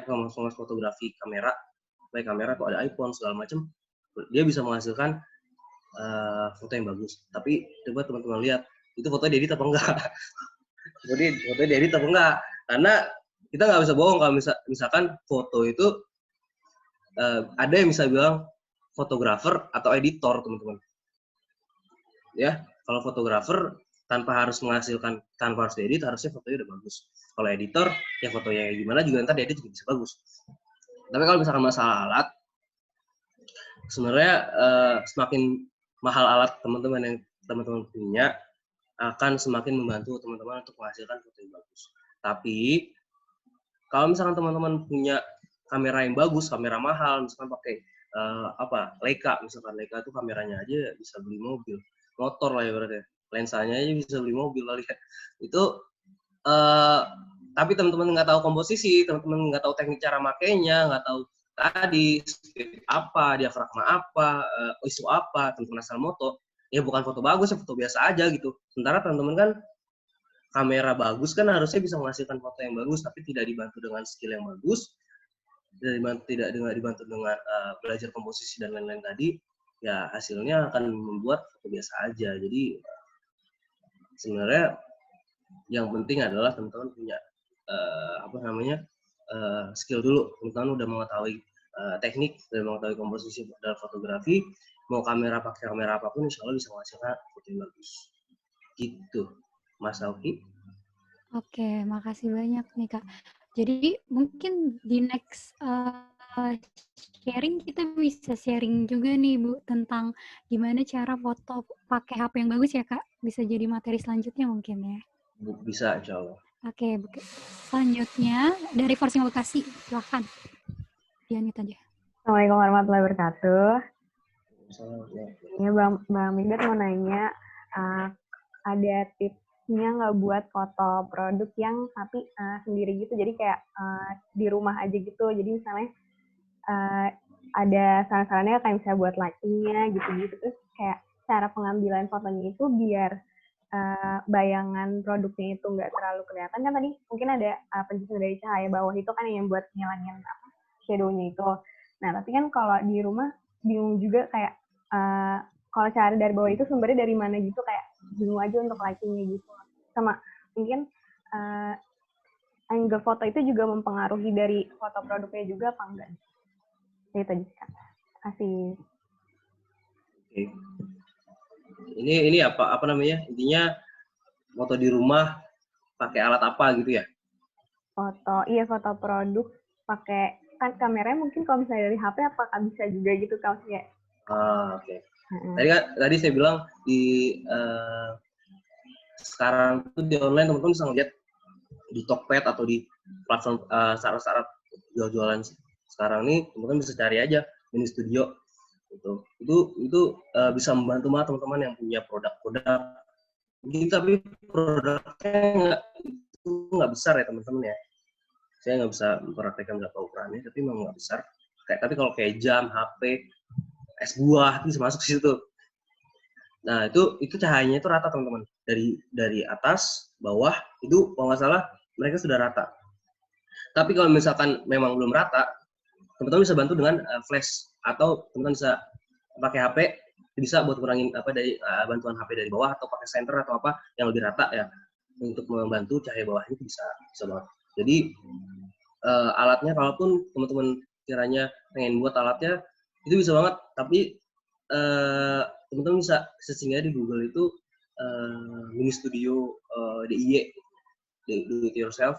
komunitas fotografi kamera, baik kamera atau ada iPhone segala macam, dia bisa menghasilkan foto yang bagus. Tapi coba teman-teman lihat itu foto diedit apa enggak. Foto diedit apa enggak, karena kita nggak bisa bohong kalau misalkan foto itu ada yang bisa bilang fotografer atau editor, teman-teman. Ya, kalau fotografer tanpa harus diedit, harusnya fotonya udah bagus. Kalau editor, ya fotonya gimana juga ntar diedit juga bisa bagus. Tapi kalau misalkan masalah alat, sebenarnya semakin mahal alat teman-teman yang teman-teman punya, akan semakin membantu teman-teman untuk menghasilkan foto yang bagus. Tapi kalau misalkan teman-teman punya kamera yang bagus, kamera mahal, misalkan pakai Leica, misalkan Leica itu kameranya aja bisa beli mobil, motor lah ya berarti, lensanya aja bisa beli mobil lah ya. Itu tapi teman-teman nggak tahu komposisi, teman-teman nggak tahu teknik cara makainya, nggak tahu tadi speed apa, diafragma apa, ISO apa, teman-teman asal moto, ya bukan foto bagus, ya foto biasa aja gitu. Sementara teman-teman kan kamera bagus kan harusnya bisa menghasilkan foto yang bagus, tapi tidak dibantu dengan skill yang bagus, tidak dibantu dengan belajar komposisi dan lain-lain tadi, ya hasilnya akan membuat foto biasa aja. Jadi sebenarnya yang penting adalah teman-teman punya skill dulu. Teman-teman udah mengetahui teknik, udah mengetahui komposisi dalam fotografi, mau pakai kamera apapun, insya Allah bisa menghasilkan foto yang bagus. Gitu, Mas Auki. Oke, makasih banyak nih Kak. Jadi mungkin di next sharing kita bisa sharing juga nih Bu tentang gimana cara foto pakai HP yang bagus ya Kak. Bisa jadi materi selanjutnya mungkin ya. Bisa, insya Allah. Oke, selanjutnya dari Forcing Bekasi, silahkan. Dianit aja. Assalamualaikum warahmatullahi wabarakatuh. Ya, Bang Migdat mau nanya, ada tipsnya nggak buat foto produk yang tapi sendiri gitu, jadi kayak di rumah aja gitu, jadi misalnya ada saran-sarannya kayak misalnya buat lightingnya gitu-gitu, terus kayak cara pengambilan fotonya itu biar bayangan produknya itu nggak terlalu kelihatan, kan tadi mungkin ada penjelasan dari cahaya bawah itu kan yang buat ngilangin shadow-nya itu. Nah, tapi kan kalau di rumah bingung juga kayak kalau cari dari bawah itu sumbernya dari mana gitu, kayak bingung aja untuk lighting-nya gitu. Sama mungkin angle foto itu juga mempengaruhi dari foto produknya juga apa enggak? Itu aja, Kak. Terima kasih. Oke. Ini apa namanya? Intinya foto di rumah pakai alat apa gitu ya? Foto produk pakai, kan kameranya mungkin kalau misalnya dari HP apakah bisa juga gitu kalau kayak. Oke. Tadi saya bilang di sekarang tuh di online teman-teman bisa ngeliat di Tokped atau di platform startup jual-jualan sekarang nih, teman-teman bisa cari aja mini studio gitu. Itu bisa membantu banget teman-teman yang punya produk-produk mungkin tapi produknya nggak besar ya teman-teman ya. Saya nggak bisa mempraktekkan berapa ukurannya, tapi memang nggak besar. Tapi kalau kayak jam, HP, es buah itu bisa masuk ke situ. Nah itu cahayanya itu rata teman-teman, dari atas bawah itu kalau nggak salah mereka sudah rata. Tapi kalau misalkan memang belum rata, teman-teman bisa bantu dengan flash, atau teman-teman bisa pakai HP, bisa buat kurangin dari bantuan HP dari bawah, atau pakai center atau apa yang lebih rata ya, untuk membantu cahaya bawahnya itu bisa banget. Jadi alatnya, kalaupun teman-teman kiranya pengen buat alatnya, itu bisa banget. Tapi teman-teman bisa searching di Google itu mini studio DIY, do it yourself.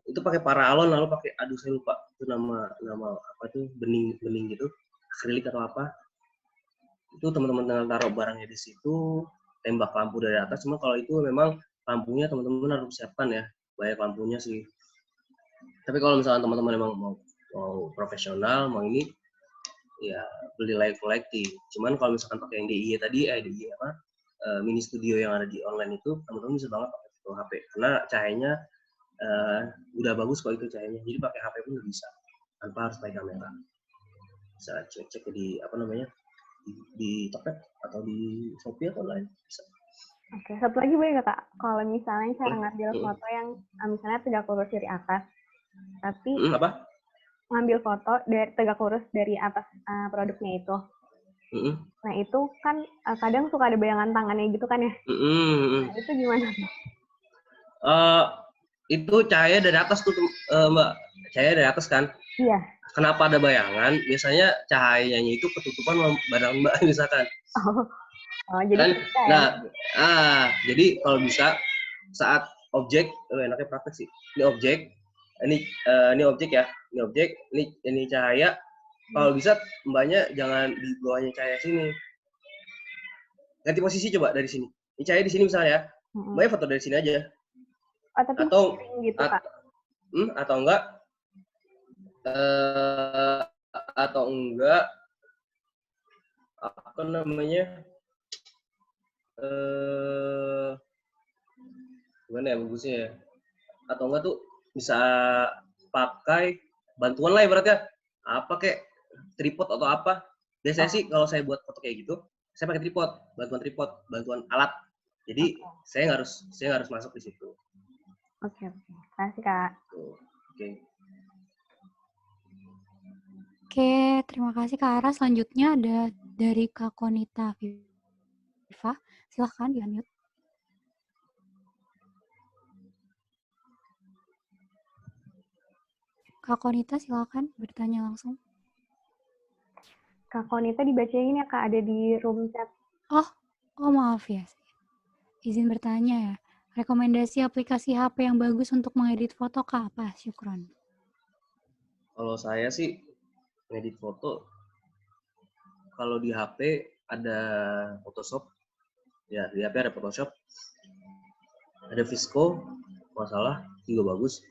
Itu pakai paralon, lalu pakai, saya lupa itu nama apa tuh, bening gitu, akrilik atau apa. Itu teman-teman tinggal taruh barangnya di situ, tembak lampu dari atas. Cuma kalau itu memang lampunya teman-teman harus siapkan ya, banyak lampunya sih. Tapi kalau misalkan teman-teman memang mau mau profesional, mau ini ya beli lighting. Cuman kalau misalkan pakai yang DIY tadi, mini studio yang ada di online itu, teman-teman bisa banget pakai foto HP karena cahayanya udah bagus kok itu cahayanya. Jadi pakai HP pun udah bisa tanpa harus pakai kamera. Bisa cek di di Tokped atau di Shopee atau lain bisa. Oke, satu lagi boleh nggak Kak? Kalau misalnya cara ngambil foto yang misalnya tegak lurus dari atas, tapi ngambil foto dari tegak lurus dari atas produknya itu. Nah itu kan kadang suka ada bayangan tangannya gitu kan ya? Nah itu gimana? Itu cahaya dari atas tuh Mbak, cahaya dari atas kan? Iya. Kenapa ada bayangan? Biasanya cahayanya itu ketutupan badan Mbak misalkan. Jadi kan? Ya? Jadi kalau bisa saat objek, enaknya praktek sih. Ini objek, ini objek ya, ini cahaya. Kalau bisa Mbaknya jangan di bawahnya cahaya sini. Ganti posisi coba dari sini. Ini cahaya di sini misalnya ya. Mbaknya foto dari sini aja. Atau enggak apa namanya gimana ya bagusnya ya, atau enggak tuh bisa pakai bantuan lah ibaratnya apa kayak tripod atau apa. Biasanya sih kalau saya buat foto kayak gitu saya pakai bantuan alat, jadi saya nggak harus masuk di situ. Oke. Kasih Kak. Oke, terima kasih Kak Ara. Selanjutnya ada dari Kak Konita Viva. Silahkan di-unmute. Kak Konita silahkan bertanya langsung. Kak Konita dibacain ya Kak, ada di room chat. Oh maaf ya. Izin bertanya ya. Rekomendasi aplikasi HP yang bagus untuk mengedit foto Kak apa? Syukron. Kalau saya sih ngedit foto, kalau di HP ada Photoshop, ya di HP ada Photoshop, ada Visco, masalah juga bagus.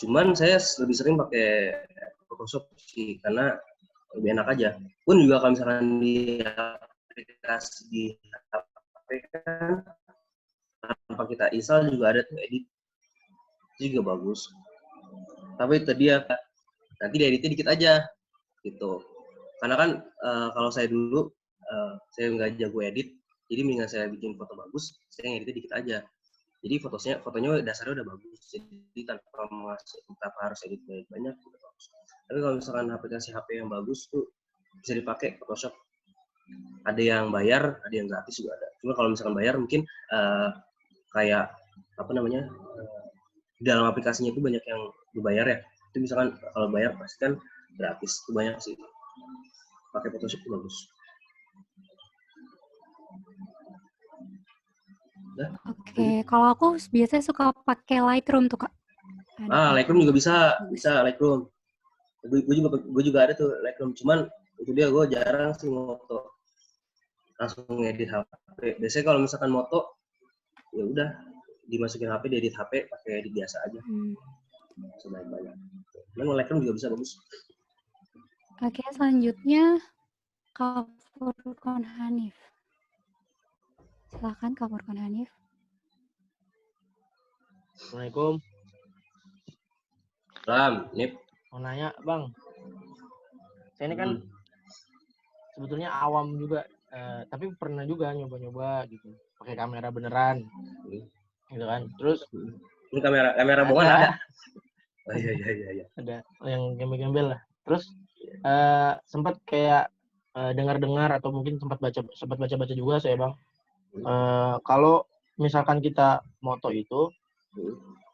Cuman saya lebih sering pakai Photoshop sih karena lebih enak aja. Pun juga kalau misalkan di aplikasi di HP kan tanpa kita install juga ada tuh edit, itu juga bagus. Tapi itu dia, nanti dieditnya dikit aja gitu. Karena kan kalau saya dulu saya nggak jago edit, jadi mendingan saya bikin foto bagus, saya ngeditnya dikit aja. Jadi fotonya dasarnya udah bagus, jadi tanpa harus edit banyak udah bagus. Tapi kalau misalkan aplikasi HP yang bagus tuh bisa dipakai Photoshop. Ada yang bayar, ada yang gratis juga ada. Cuma kalau misalkan bayar mungkin kayak apa namanya di dalam aplikasinya itu banyak yang dibayar ya. Itu misalkan kalau bayar pasti kan gratis, itu banyak sih. Pakai Photoshop itu bagus. Oke, kalau aku biasanya suka pakai Lightroom tuh Kak. Lightroom juga bisa Lightroom. Gue juga ada tuh Lightroom, cuman itu dia gue jarang sih moto langsung ngedit HP. Biasanya kalau misalkan moto ya udah dimasukin HP, diedit HP pakai edit biasa aja. Sebanyak-banyak. Cuman Lightroom juga bisa bagus. Oke, selanjutnya Kak Furqan Hanif. Silakan Kak Furqan Hanif. Assalamualaikum. Salam, Nip. Mau nanya, Bang. Saya ini kan sebetulnya awam juga, tapi pernah juga nyoba-nyoba gitu, pakai kamera beneran, gitu kan. Terus ini kamera bohongan ada. Oh iya. Ada yang gembel-gembel lah. Terus sempat kayak dengar-dengar atau mungkin sempat baca-baca juga saya Bang. Kalau misalkan kita moto itu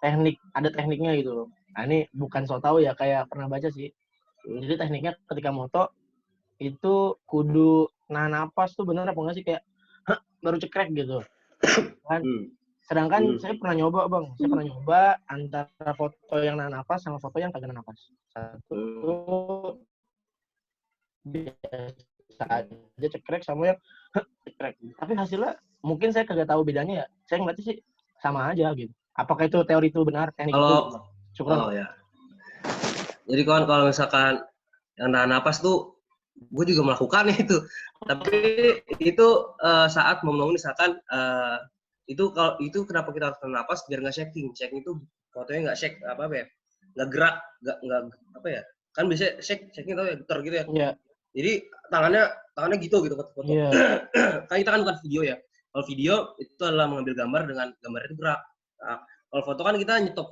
ada tekniknya gitu loh. Nah ini bukan so tau ya, kayak pernah baca sih. Jadi tekniknya ketika moto itu kudu nahan napas tuh, bener apa enggak sih, kayak baru cekrek gitu kan. Sedangkan saya pernah nyoba Bang, antara foto yang nahan napas sama foto yang kagak nahan napas. Satu biasa aja cekrek sama yang cekrek. Tapi hasilnya mungkin saya kagak tahu bedanya ya. Saya ngeliatnya sih sama aja gitu. Apakah itu teori itu benar, teknik itu? Syukur. Ya. Jadi kalau misalkan yang nahan napas tuh, gue juga melakukan itu. Tapi itu saat momen-momen misalkan itu kenapa kita harus nahan napas biar nggak shaking. Shaking itu fotonya nggak shake apa ya, nggak gerak, nggak apa ya. Kan biasanya shaking tau ya, getar gitu ya. Iya. Jadi tangannya gitu foto. Iya. Kan kita kan bukan video ya. Kalau video itu adalah mengambil gambar dengan gambar itu gerak. Nah, kalau foto kan kita nyetop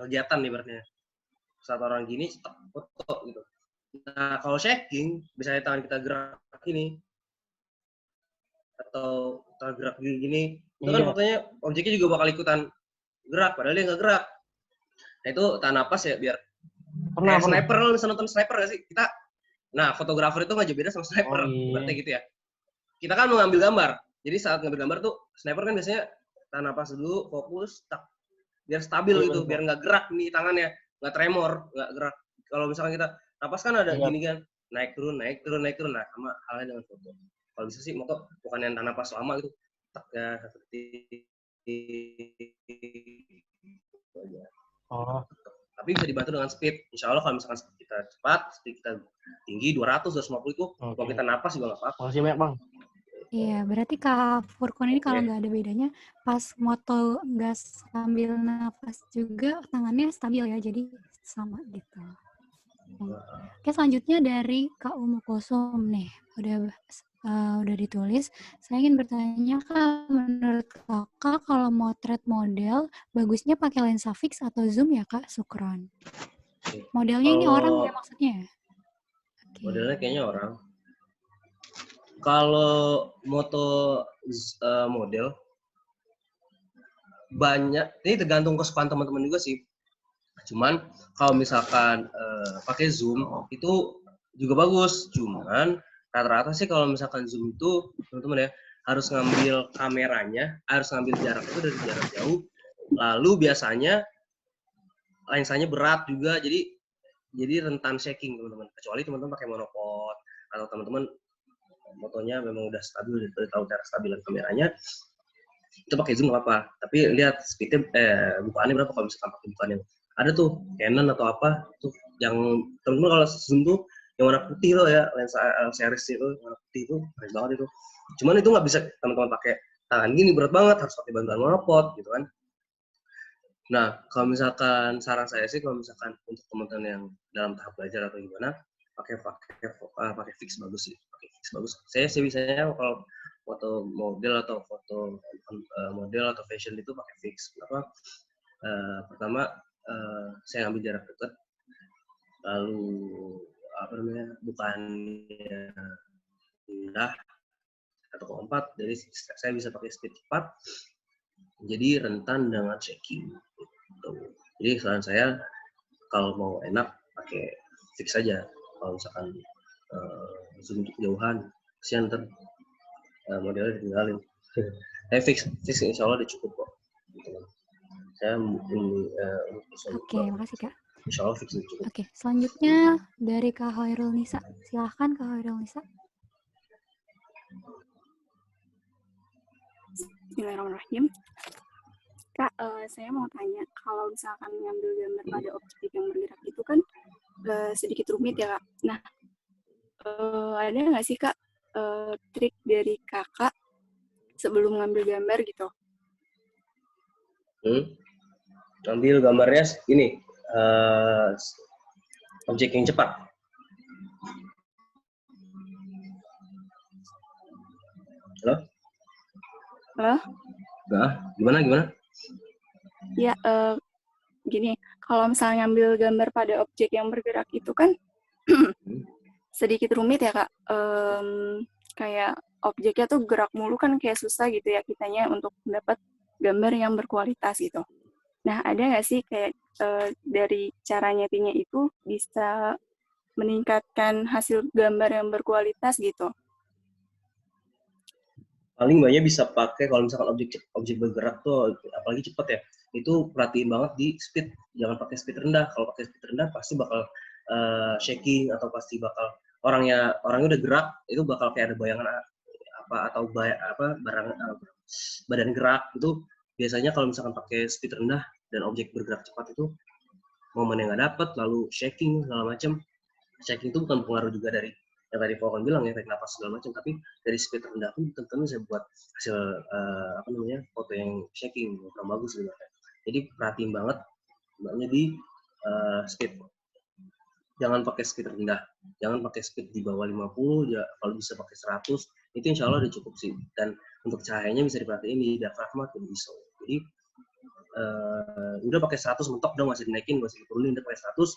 kegiatan nih berarti. Saat orang gini cetak foto gitu. Nah kalau shaking, misalnya tangan kita gerak gini atau kita gerak gini, itu kan fotonya objeknya juga bakal ikutan gerak, padahal dia nggak gerak. Nah itu tahan napas ya biar kayak sniper, lo bisa nonton sniper gak sih? Nah fotografer itu nggak jauh beda sama sniper, berarti gitu ya. Kita kan mau ngambil gambar, jadi saat ngambil gambar tuh sniper kan biasanya tahan napas dulu, fokus, biar stabil gitu, biar nggak gerak nih tangannya, nggak tremor, nggak gerak. Kalau misalkan kita napas kan ada gini kan, naik turun, nah sama halnya dengan foto. Kalau bisa sih moto bukan yang tahan napas lama gitu, ya seperti itu aja. Tapi bisa dibantu dengan speed. Insya Allah kalau misalkan speed kita cepat, speed kita tinggi 200, 250 itu, kalau kita napas juga nggak apa-apa. Makasih banyak Bang. Iya, berarti Kak Furkon ini kalau nggak ada bedanya, pas moto nggak sambil nafas juga tangannya stabil ya, jadi sama gitu. Oke, selanjutnya dari Kak Umu Kosum nih, udah ditulis. Saya ingin bertanya, Kak, menurut Kakak kalau motret model, bagusnya pakai lensa fix atau zoom ya, Kak? Syukron. Modelnya ini orang ya maksudnya? Modelnya kayaknya orang. Kalau moto model, banyak, ini tergantung kesukaan teman-teman juga sih. Cuman kalau misalkan pakai zoom itu juga bagus. Cuman rata-rata sih kalau misalkan zoom itu teman-teman ya harus ngambil kameranya, harus ngambil jarak itu dari jarak jauh. Lalu biasanya lensanya berat juga, jadi rentan shaking teman-teman. Kecuali teman-teman pakai monopod atau teman-teman motonya memang udah stabil, udah tahu cara stabilan kameranya, itu pakai zoom nggak apa. Tapi lihat speednya bukaannya berapa. Kalau misalkan pakai bukaan yang ada tuh Canon atau apa tuh yang teman-teman kalau zoom tuh yang warna putih loh ya, lensa series itu warna putih itu keren banget itu. Cuman itu nggak bisa teman-teman pakai tangan gini, berat banget, harus pakai bantuan monopod gitu kan. Nah kalau misalkan saran saya sih, kalau misalkan untuk teman-teman yang dalam tahap belajar atau gimana, pakai fix bagus sih, pakai fix bagus. Saya sih biasanya kalau foto model atau foto model atau fashion itu pakai fix. Kenapa? Pertama saya ambil jarak dekat, lalu bukannya rendah 1,4, jadi saya bisa pakai speed cepat, jadi rentan dengan shaking. Jadi saran saya kalau mau enak pakai fix saja. Kalau misalkan zoom jauhan, kesian ntar modelnya ditinggalin. Fix insya Allah udah cukup kok. Saya Oke, makasih Kak. Insya Allah fix cukup. Oke, selanjutnya dari Kak Hoirul Nisa. Silahkan Kak Hoirul Nisa. Bismillahirrahmanirrahim. Kak, saya mau tanya, kalau misalkan ngambil gambar pada objek yang bergerak itu kan sedikit rumit ya Kak. Nah, ada nggak sih Kak trik dari Kakak sebelum ngambil gambar gitu? Ambil gambarnya ini objek yang cepat. Halo? Nah, gimana? Ya, gini, kalau misalnya ngambil gambar pada objek yang bergerak itu kan sedikit rumit ya Kak. Kayak objeknya tuh gerak mulu kan kayak susah gitu ya kitanya untuk mendapat gambar yang berkualitas gitu. Nah, ada nggak sih kayak dari cara nyetingnya itu bisa meningkatkan hasil gambar yang berkualitas gitu? Paling banyak bisa pakai kalau misalkan objek bergerak tuh, apalagi cepat ya, itu perhatiin banget di speed. Jangan pakai speed rendah. Kalau pakai speed rendah pasti bakal shaking, atau pasti bakal orangnya udah gerak, itu bakal kayak ada bayangan atau badan gerak. Itu biasanya kalau misalkan pakai speed rendah dan objek bergerak cepat itu momen yang nggak dapet, lalu shaking segala macam. Shaking itu bukan pengaruh juga dari yang tadi Volkan bilang ya, tarik nafas segala macam, tapi dari speed rendah pun tentu saya buat hasil foto yang shaking yang kurang bagus gitu. Jadi perhatiin banget makanya di speed. Jangan pakai speed rendah, jangan pakai speed di bawah 50, ya kalau bisa pakai 100, itu insya Allah udah cukup sih. Dan untuk cahayanya bisa diperhatiin di diafragma atau di ISO. Jadi udah pakai 100 mentok, udah masih dinaikin, masih diturunin, udah pakai 100.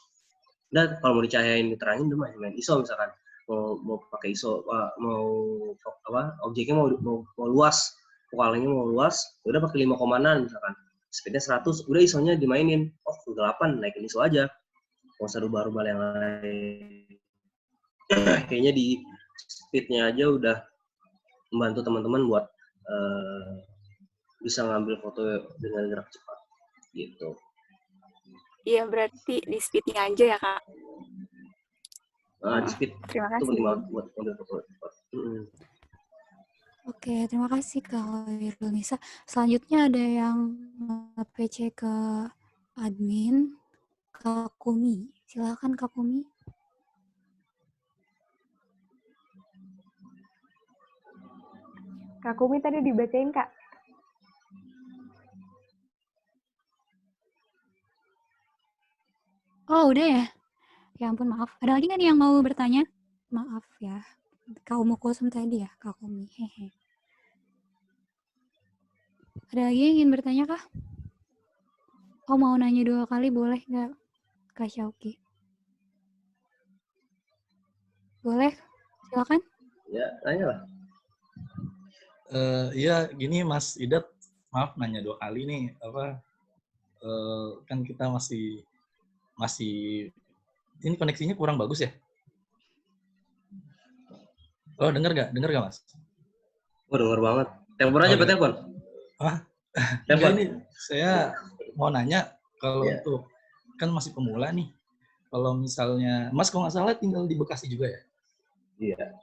Udah kalau mau dicahayain, diterangin, udah masih main ISO misalkan. Mau pakai ISO, mau objeknya mau luas, vokalnya mau luas, udah pakai 5,6 misalkan. Speednya 100, udah ISO-nya dimainin. Oh, udah 8, naikin ISO aja. Nggak usah rubah-rubah yang lain. Kayaknya di speednya aja udah membantu teman-teman buat bisa ngambil foto dengan gerak cepat gitu. Iya, berarti di speednya aja ya, Kak? Di speed. Terima kasih. Itu penting banget buat ngambil foto cepat. Oke, terima kasih Kak Hoirul Nisa. Selanjutnya ada yang PC ke admin, Kak Kumi. Silakan Kak Kumi. Kak Kumi tadi dibacain, Kak. Oh, udah ya? Ya ampun, maaf. Ada lagi nggak nih yang mau bertanya? Maaf ya. Kaum Kulsum tadi ya, Kak Kumi. Hehe. Ada lagi yang ingin bertanya, Kak? Oh, mau nanya 2 kali boleh nggak, Kak Syauki? Boleh? Silakan. Ya, tanya lah. Iya, gini Mas Idat, maaf nanya 2 kali nih, kan kita masih ini koneksinya kurang bagus ya? Oh, dengar gak Mas? Oh, denger banget. Telepon aja, telepon. Enggak, ini saya mau nanya kalau untuk kan masih pemula nih. Kalau misalnya Mas kalau nggak salah tinggal di Bekasi juga ya? Iya.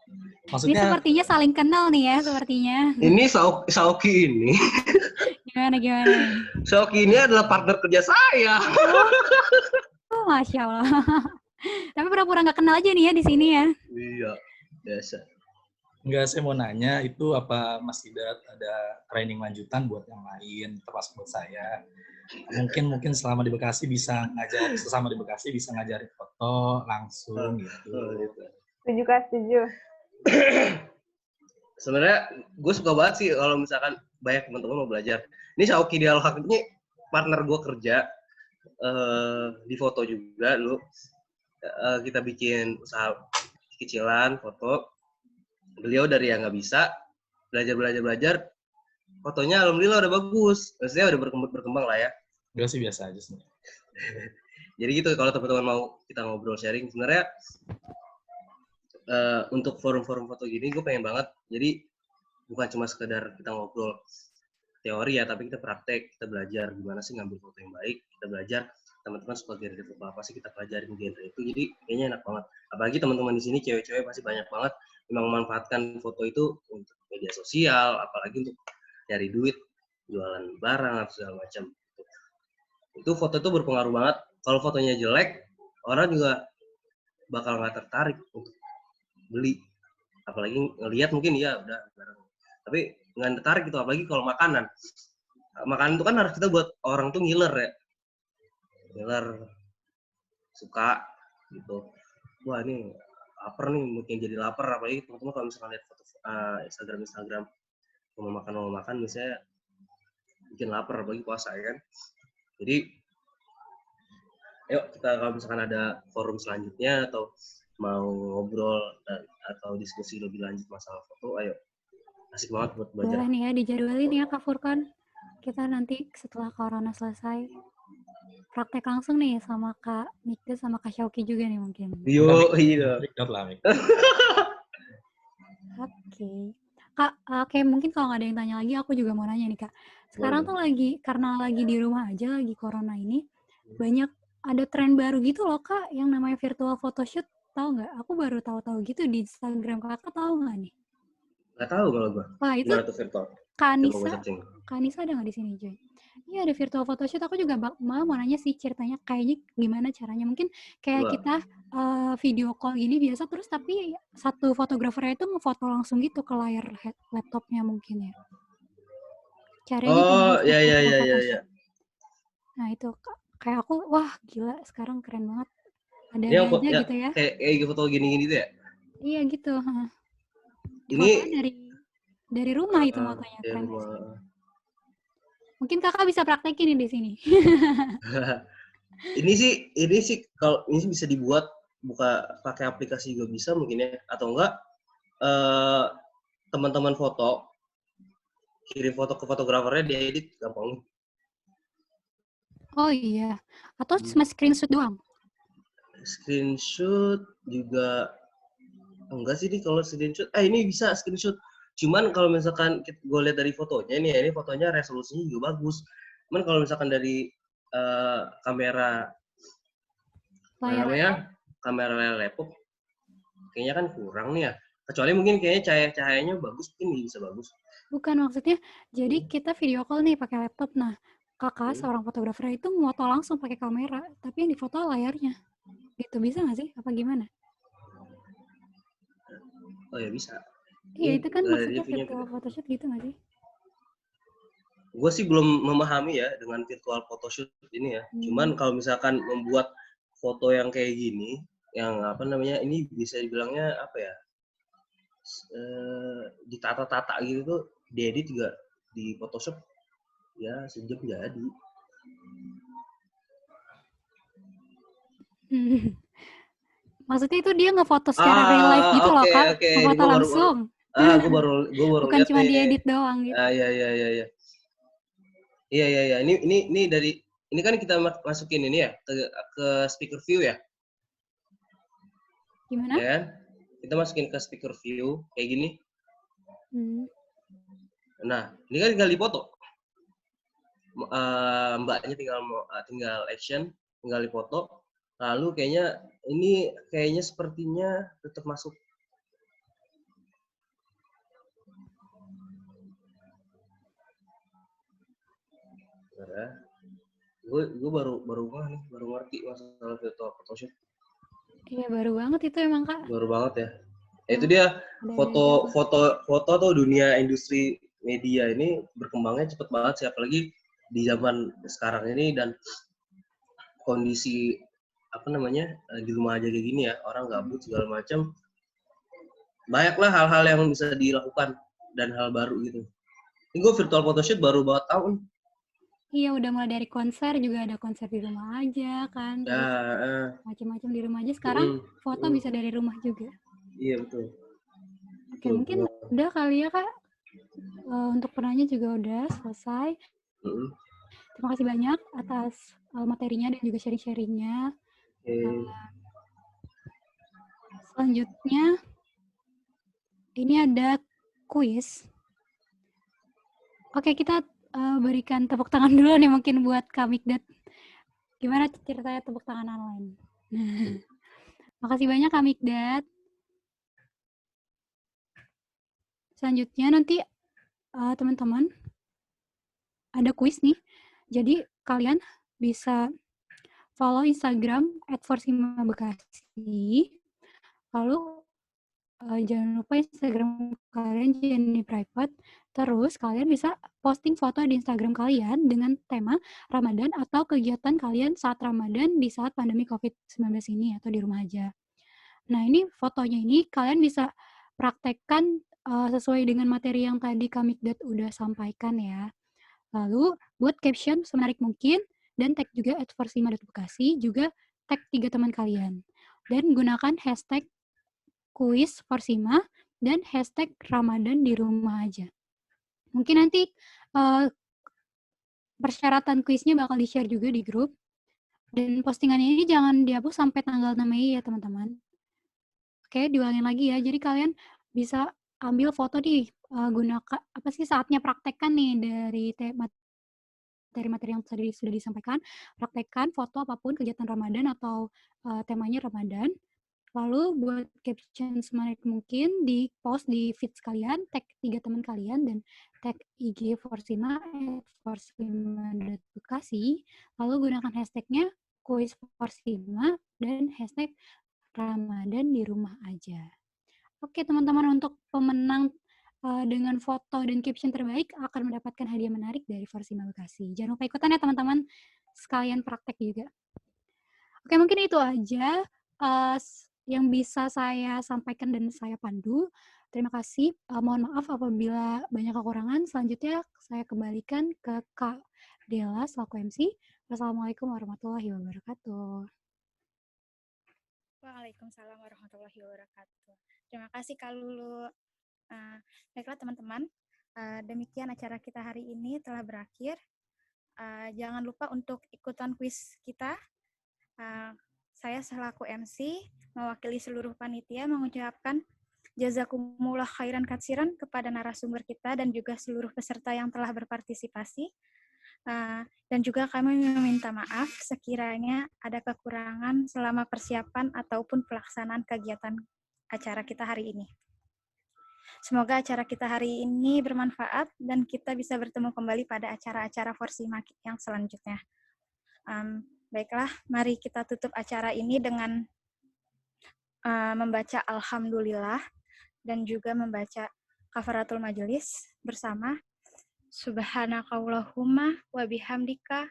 Ini sepertinya saling kenal nih ya, sepertinya. Ini Sauki ini. Gimana? Sauki ini adalah partner kerja saya. Oh, Masya Allah. Tapi pura-pura nggak kenal aja nih ya di sini ya. Iya, biasa. Enggak, saya mau nanya itu apa Mas Idat ada training lanjutan buat yang lain, termasuk buat saya. Mungkin selama di Bekasi bisa sesama di Bekasi bisa ngajarin foto langsung gitu. Setuju, Kak, setuju. Sebenarnya gue suka banget sih kalau misalkan banyak teman-teman mau belajar. Ini Sauki di Al-Haq ini partner gue kerja di foto juga dulu. Kita bikin usaha kecilan foto. Beliau dari yang nggak bisa belajar, fotonya alhamdulillah udah bagus. Maksudnya udah berkembang lah ya. Enggak sih, biasa aja sebenarnya. Jadi gitu kalau teman-teman mau kita ngobrol sharing sebenarnya untuk forum-forum foto gini gue pengen banget. Jadi bukan cuma sekedar kita ngobrol teori ya, tapi kita praktek, kita belajar gimana sih ngambil foto yang baik, kita belajar teman-teman suka genre foto apa sih, kita pelajarin genre itu. Jadi kayaknya enak banget. Apalagi teman-teman di sini cewek-cewek pasti banyak banget memang memanfaatkan foto itu untuk media sosial, apalagi untuk nyari duit, jualan barang atau segala macam. Itu foto itu berpengaruh banget. Kalau fotonya jelek, orang juga bakal nggak tertarik untuk beli. Apalagi ngelihat mungkin ya udah barang. Tapi nggak tertarik gitu, apalagi kalau makanan. Makanan itu kan harus kita buat orang tuh ngiler ya. Ngiler, suka gitu. Wah ini lapar nih, mungkin jadi lapar. Apalagi teman-teman kalau misalkan lihat foto Instagram mau makan misalnya bikin lapar, apalagi puasa ya kan. Jadi ayo kita kalau misalkan ada forum selanjutnya atau mau ngobrol atau diskusi lebih lanjut masalah foto, ayo. Asik banget buat belajar. Boleh nih ya, dijadwalin ya Kak Furkan. Kita nanti setelah corona selesai praktek langsung nih sama Kak Mikde sama Kak Syauki juga nih mungkin. Iya. Oke. Kak, oke, mungkin kalau nggak ada yang tanya lagi, aku juga mau nanya nih Kak. Sekarang tuh karena lagi di rumah aja, lagi corona ini, banyak ada tren baru gitu loh Kak, yang namanya virtual photoshoot. Tahu nggak? Aku baru tahu gitu di Instagram Kakak, tahu nggak nih? Nggak tahu kalau gue. Wah, itu gimana tuh virtual? Kak Coba gue Anissa, searching. Kak Anissa ada nggak di sini, Joy? Iya, ada virtual photoshoot. Aku juga mau nanya sih ceritanya kayaknya gimana caranya. Mungkin kayak Coba. kita video call gini biasa terus tapi satu fotografernya itu ngefoto langsung gitu ke layar laptopnya mungkin ya. Caranya gimana sih Ya. virtual photoshoot? Nah, itu kayak aku wah gila sekarang keren banget. Ada Ini yang aja gitu ya. kayak foto gini-gini tuh ya? Iya gitu. Ini Fotonya dari rumah itu motonya dari keren rumah. sih. Mungkin kakak bisa praktekin nih di sini. ini sih kalau ini bisa dibuat pakai aplikasi juga bisa mungkin ya, atau enggak teman-teman foto kirim foto ke fotografernya, dia edit gampang. Oh iya, atau cuma screenshot doang? Screenshot juga enggak sih nih kalau screenshot. Ini bisa screenshot. Cuman kalau misalkan gue lihat dari fotonya nih, ini fotonya resolusinya juga bagus. Cuman kalau misalkan dari kamera layar laptop kayaknya kan kurang nih ya. Kecuali mungkin kayaknya cahayanya bagus, mungkin bisa bagus. Bukan, maksudnya jadi kita video call nih pakai laptop. Nah, kakak seorang fotografer itu foto langsung pakai kamera, tapi yang difoto layarnya. Gitu bisa nggak sih? Apa gimana? Oh ya bisa. Iya, itu kan maksudnya virtual photoshoot gitu nggak sih? Gue sih belum memahami ya dengan virtual photoshoot ini ya. Cuman kalau misalkan membuat foto yang kayak gini, yang apa namanya, ini bisa dibilangnya apa ya, ditata-tata gitu tuh, diedit juga di Photoshop ya sejam jadi. Maksudnya itu dia ngefoto secara real life gitu loh, Kak. Ngefoto langsung. Gue baru bukan cuma diedit doang gitu. Iya. Iya. Ini dari ini kan kita masukin ini ya ke speaker view ya. Gimana? Ya kan? Kita masukin ke speaker view kayak gini. Nah, ini kan tinggal dipoto. Mbaknya tinggal action, tinggal dipoto. Lalu kayaknya sepertinya tetap masuk. Ya. Gue baru ngerti masalah virtual photoshoot. Iya, baru banget itu emang, Kak. Baru banget ya. Itu dia foto atau dunia industri media ini berkembangnya cepet banget sih, apalagi di zaman sekarang ini dan kondisi apa namanya di rumah aja kayak gini ya, orang gabut segala macam. Banyaklah hal-hal yang bisa dilakukan dan hal baru gitu. Ini gue virtual photoshoot baru banget tahun. Iya, udah mulai dari konser juga ada konser di rumah aja kan. Ya, macam-macam di rumah aja. Sekarang foto bisa dari rumah juga. Iya, betul. Oke, mungkin udah kali ya, Kak. Untuk penanya juga udah selesai. Terima kasih banyak atas materinya dan juga sharing-sharingnya. Selanjutnya, ini ada kuis. Oke, kita berikan tepuk tangan dulu nih mungkin buat Kak Mikdad. Gimana ceritanya tepuk tangan online? Makasih banyak Kak Mikdad. Selanjutnya nanti teman-teman ada kuis nih. Jadi kalian bisa follow Instagram @forsimabekasi. Lalu jangan lupa Instagram kalian jangan di private. Terus kalian bisa posting foto di Instagram kalian dengan tema Ramadan atau kegiatan kalian saat Ramadan di saat pandemi COVID-19 ini atau di rumah aja. Nah, ini fotonya ini kalian bisa praktekkan sesuai dengan materi yang tadi Kak Mikdad udah sampaikan ya. Lalu buat caption semenarik mungkin dan tag juga @forsima.bekasi, juga tag 3 teman kalian. Dan gunakan hashtag kuis Forsima dan hashtag Ramadan di rumah aja. Mungkin nanti persyaratan kuisnya bakal di-share juga di grup. Dan postingannya ini jangan dihapus sampai tanggal 6 Mei ya teman-teman. Oke, diulangin lagi ya. Jadi kalian bisa ambil foto nih, gunakan apa sih saatnya praktekkan nih dari materi-materi yang tadi sudah disampaikan. Praktekkan foto apapun kegiatan Ramadan atau temanya Ramadan. Lalu buat caption semenarik mungkin di post di feed kalian, tag 3 teman kalian dan tag IG Forsima @forsima.bekasi, lalu gunakan hashtagnya kuis Forsima dan hashtag Ramadan di rumah aja. Oke teman-teman, untuk pemenang dengan foto dan caption terbaik akan mendapatkan hadiah menarik dari Forsima Bekasi. Jangan lupa ikutan ya teman-teman, sekalian praktek juga. Oke, mungkin itu aja yang bisa saya sampaikan dan saya pandu. Terima kasih. Mohon maaf apabila banyak kekurangan. Selanjutnya saya kembalikan ke Kak Dela selaku MC. Wassalamualaikum warahmatullahi wabarakatuh. Waalaikumsalam warahmatullahi wabarakatuh. Terima kasih Kak Lulu. Baiklah teman-teman, demikian acara kita hari ini telah berakhir. Jangan lupa untuk ikutan kuis kita. Saya selaku MC mewakili seluruh panitia mengucapkan jazakumullah khairan katsiran kepada narasumber kita dan juga seluruh peserta yang telah berpartisipasi. Dan juga kami meminta maaf sekiranya ada kekurangan selama persiapan ataupun pelaksanaan kegiatan acara kita hari ini. Semoga acara kita hari ini bermanfaat dan kita bisa bertemu kembali pada acara-acara Forsima yang selanjutnya. Baiklah, mari kita tutup acara ini dengan membaca Alhamdulillah dan juga membaca kafaratul majelis bersama. Subhanakallahumma wa bihamdika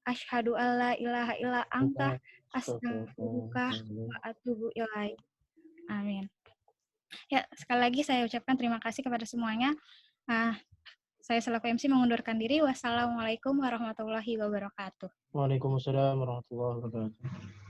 asyhadu alla ilaha illa anta astaghfiruka wa atubu ilaik. Amin. Ya, sekali lagi saya ucapkan terima kasih kepada semuanya. Saya selaku MC mengundurkan diri. Wassalamualaikum warahmatullahi wabarakatuh. Waalaikumsalam warahmatullahi wabarakatuh.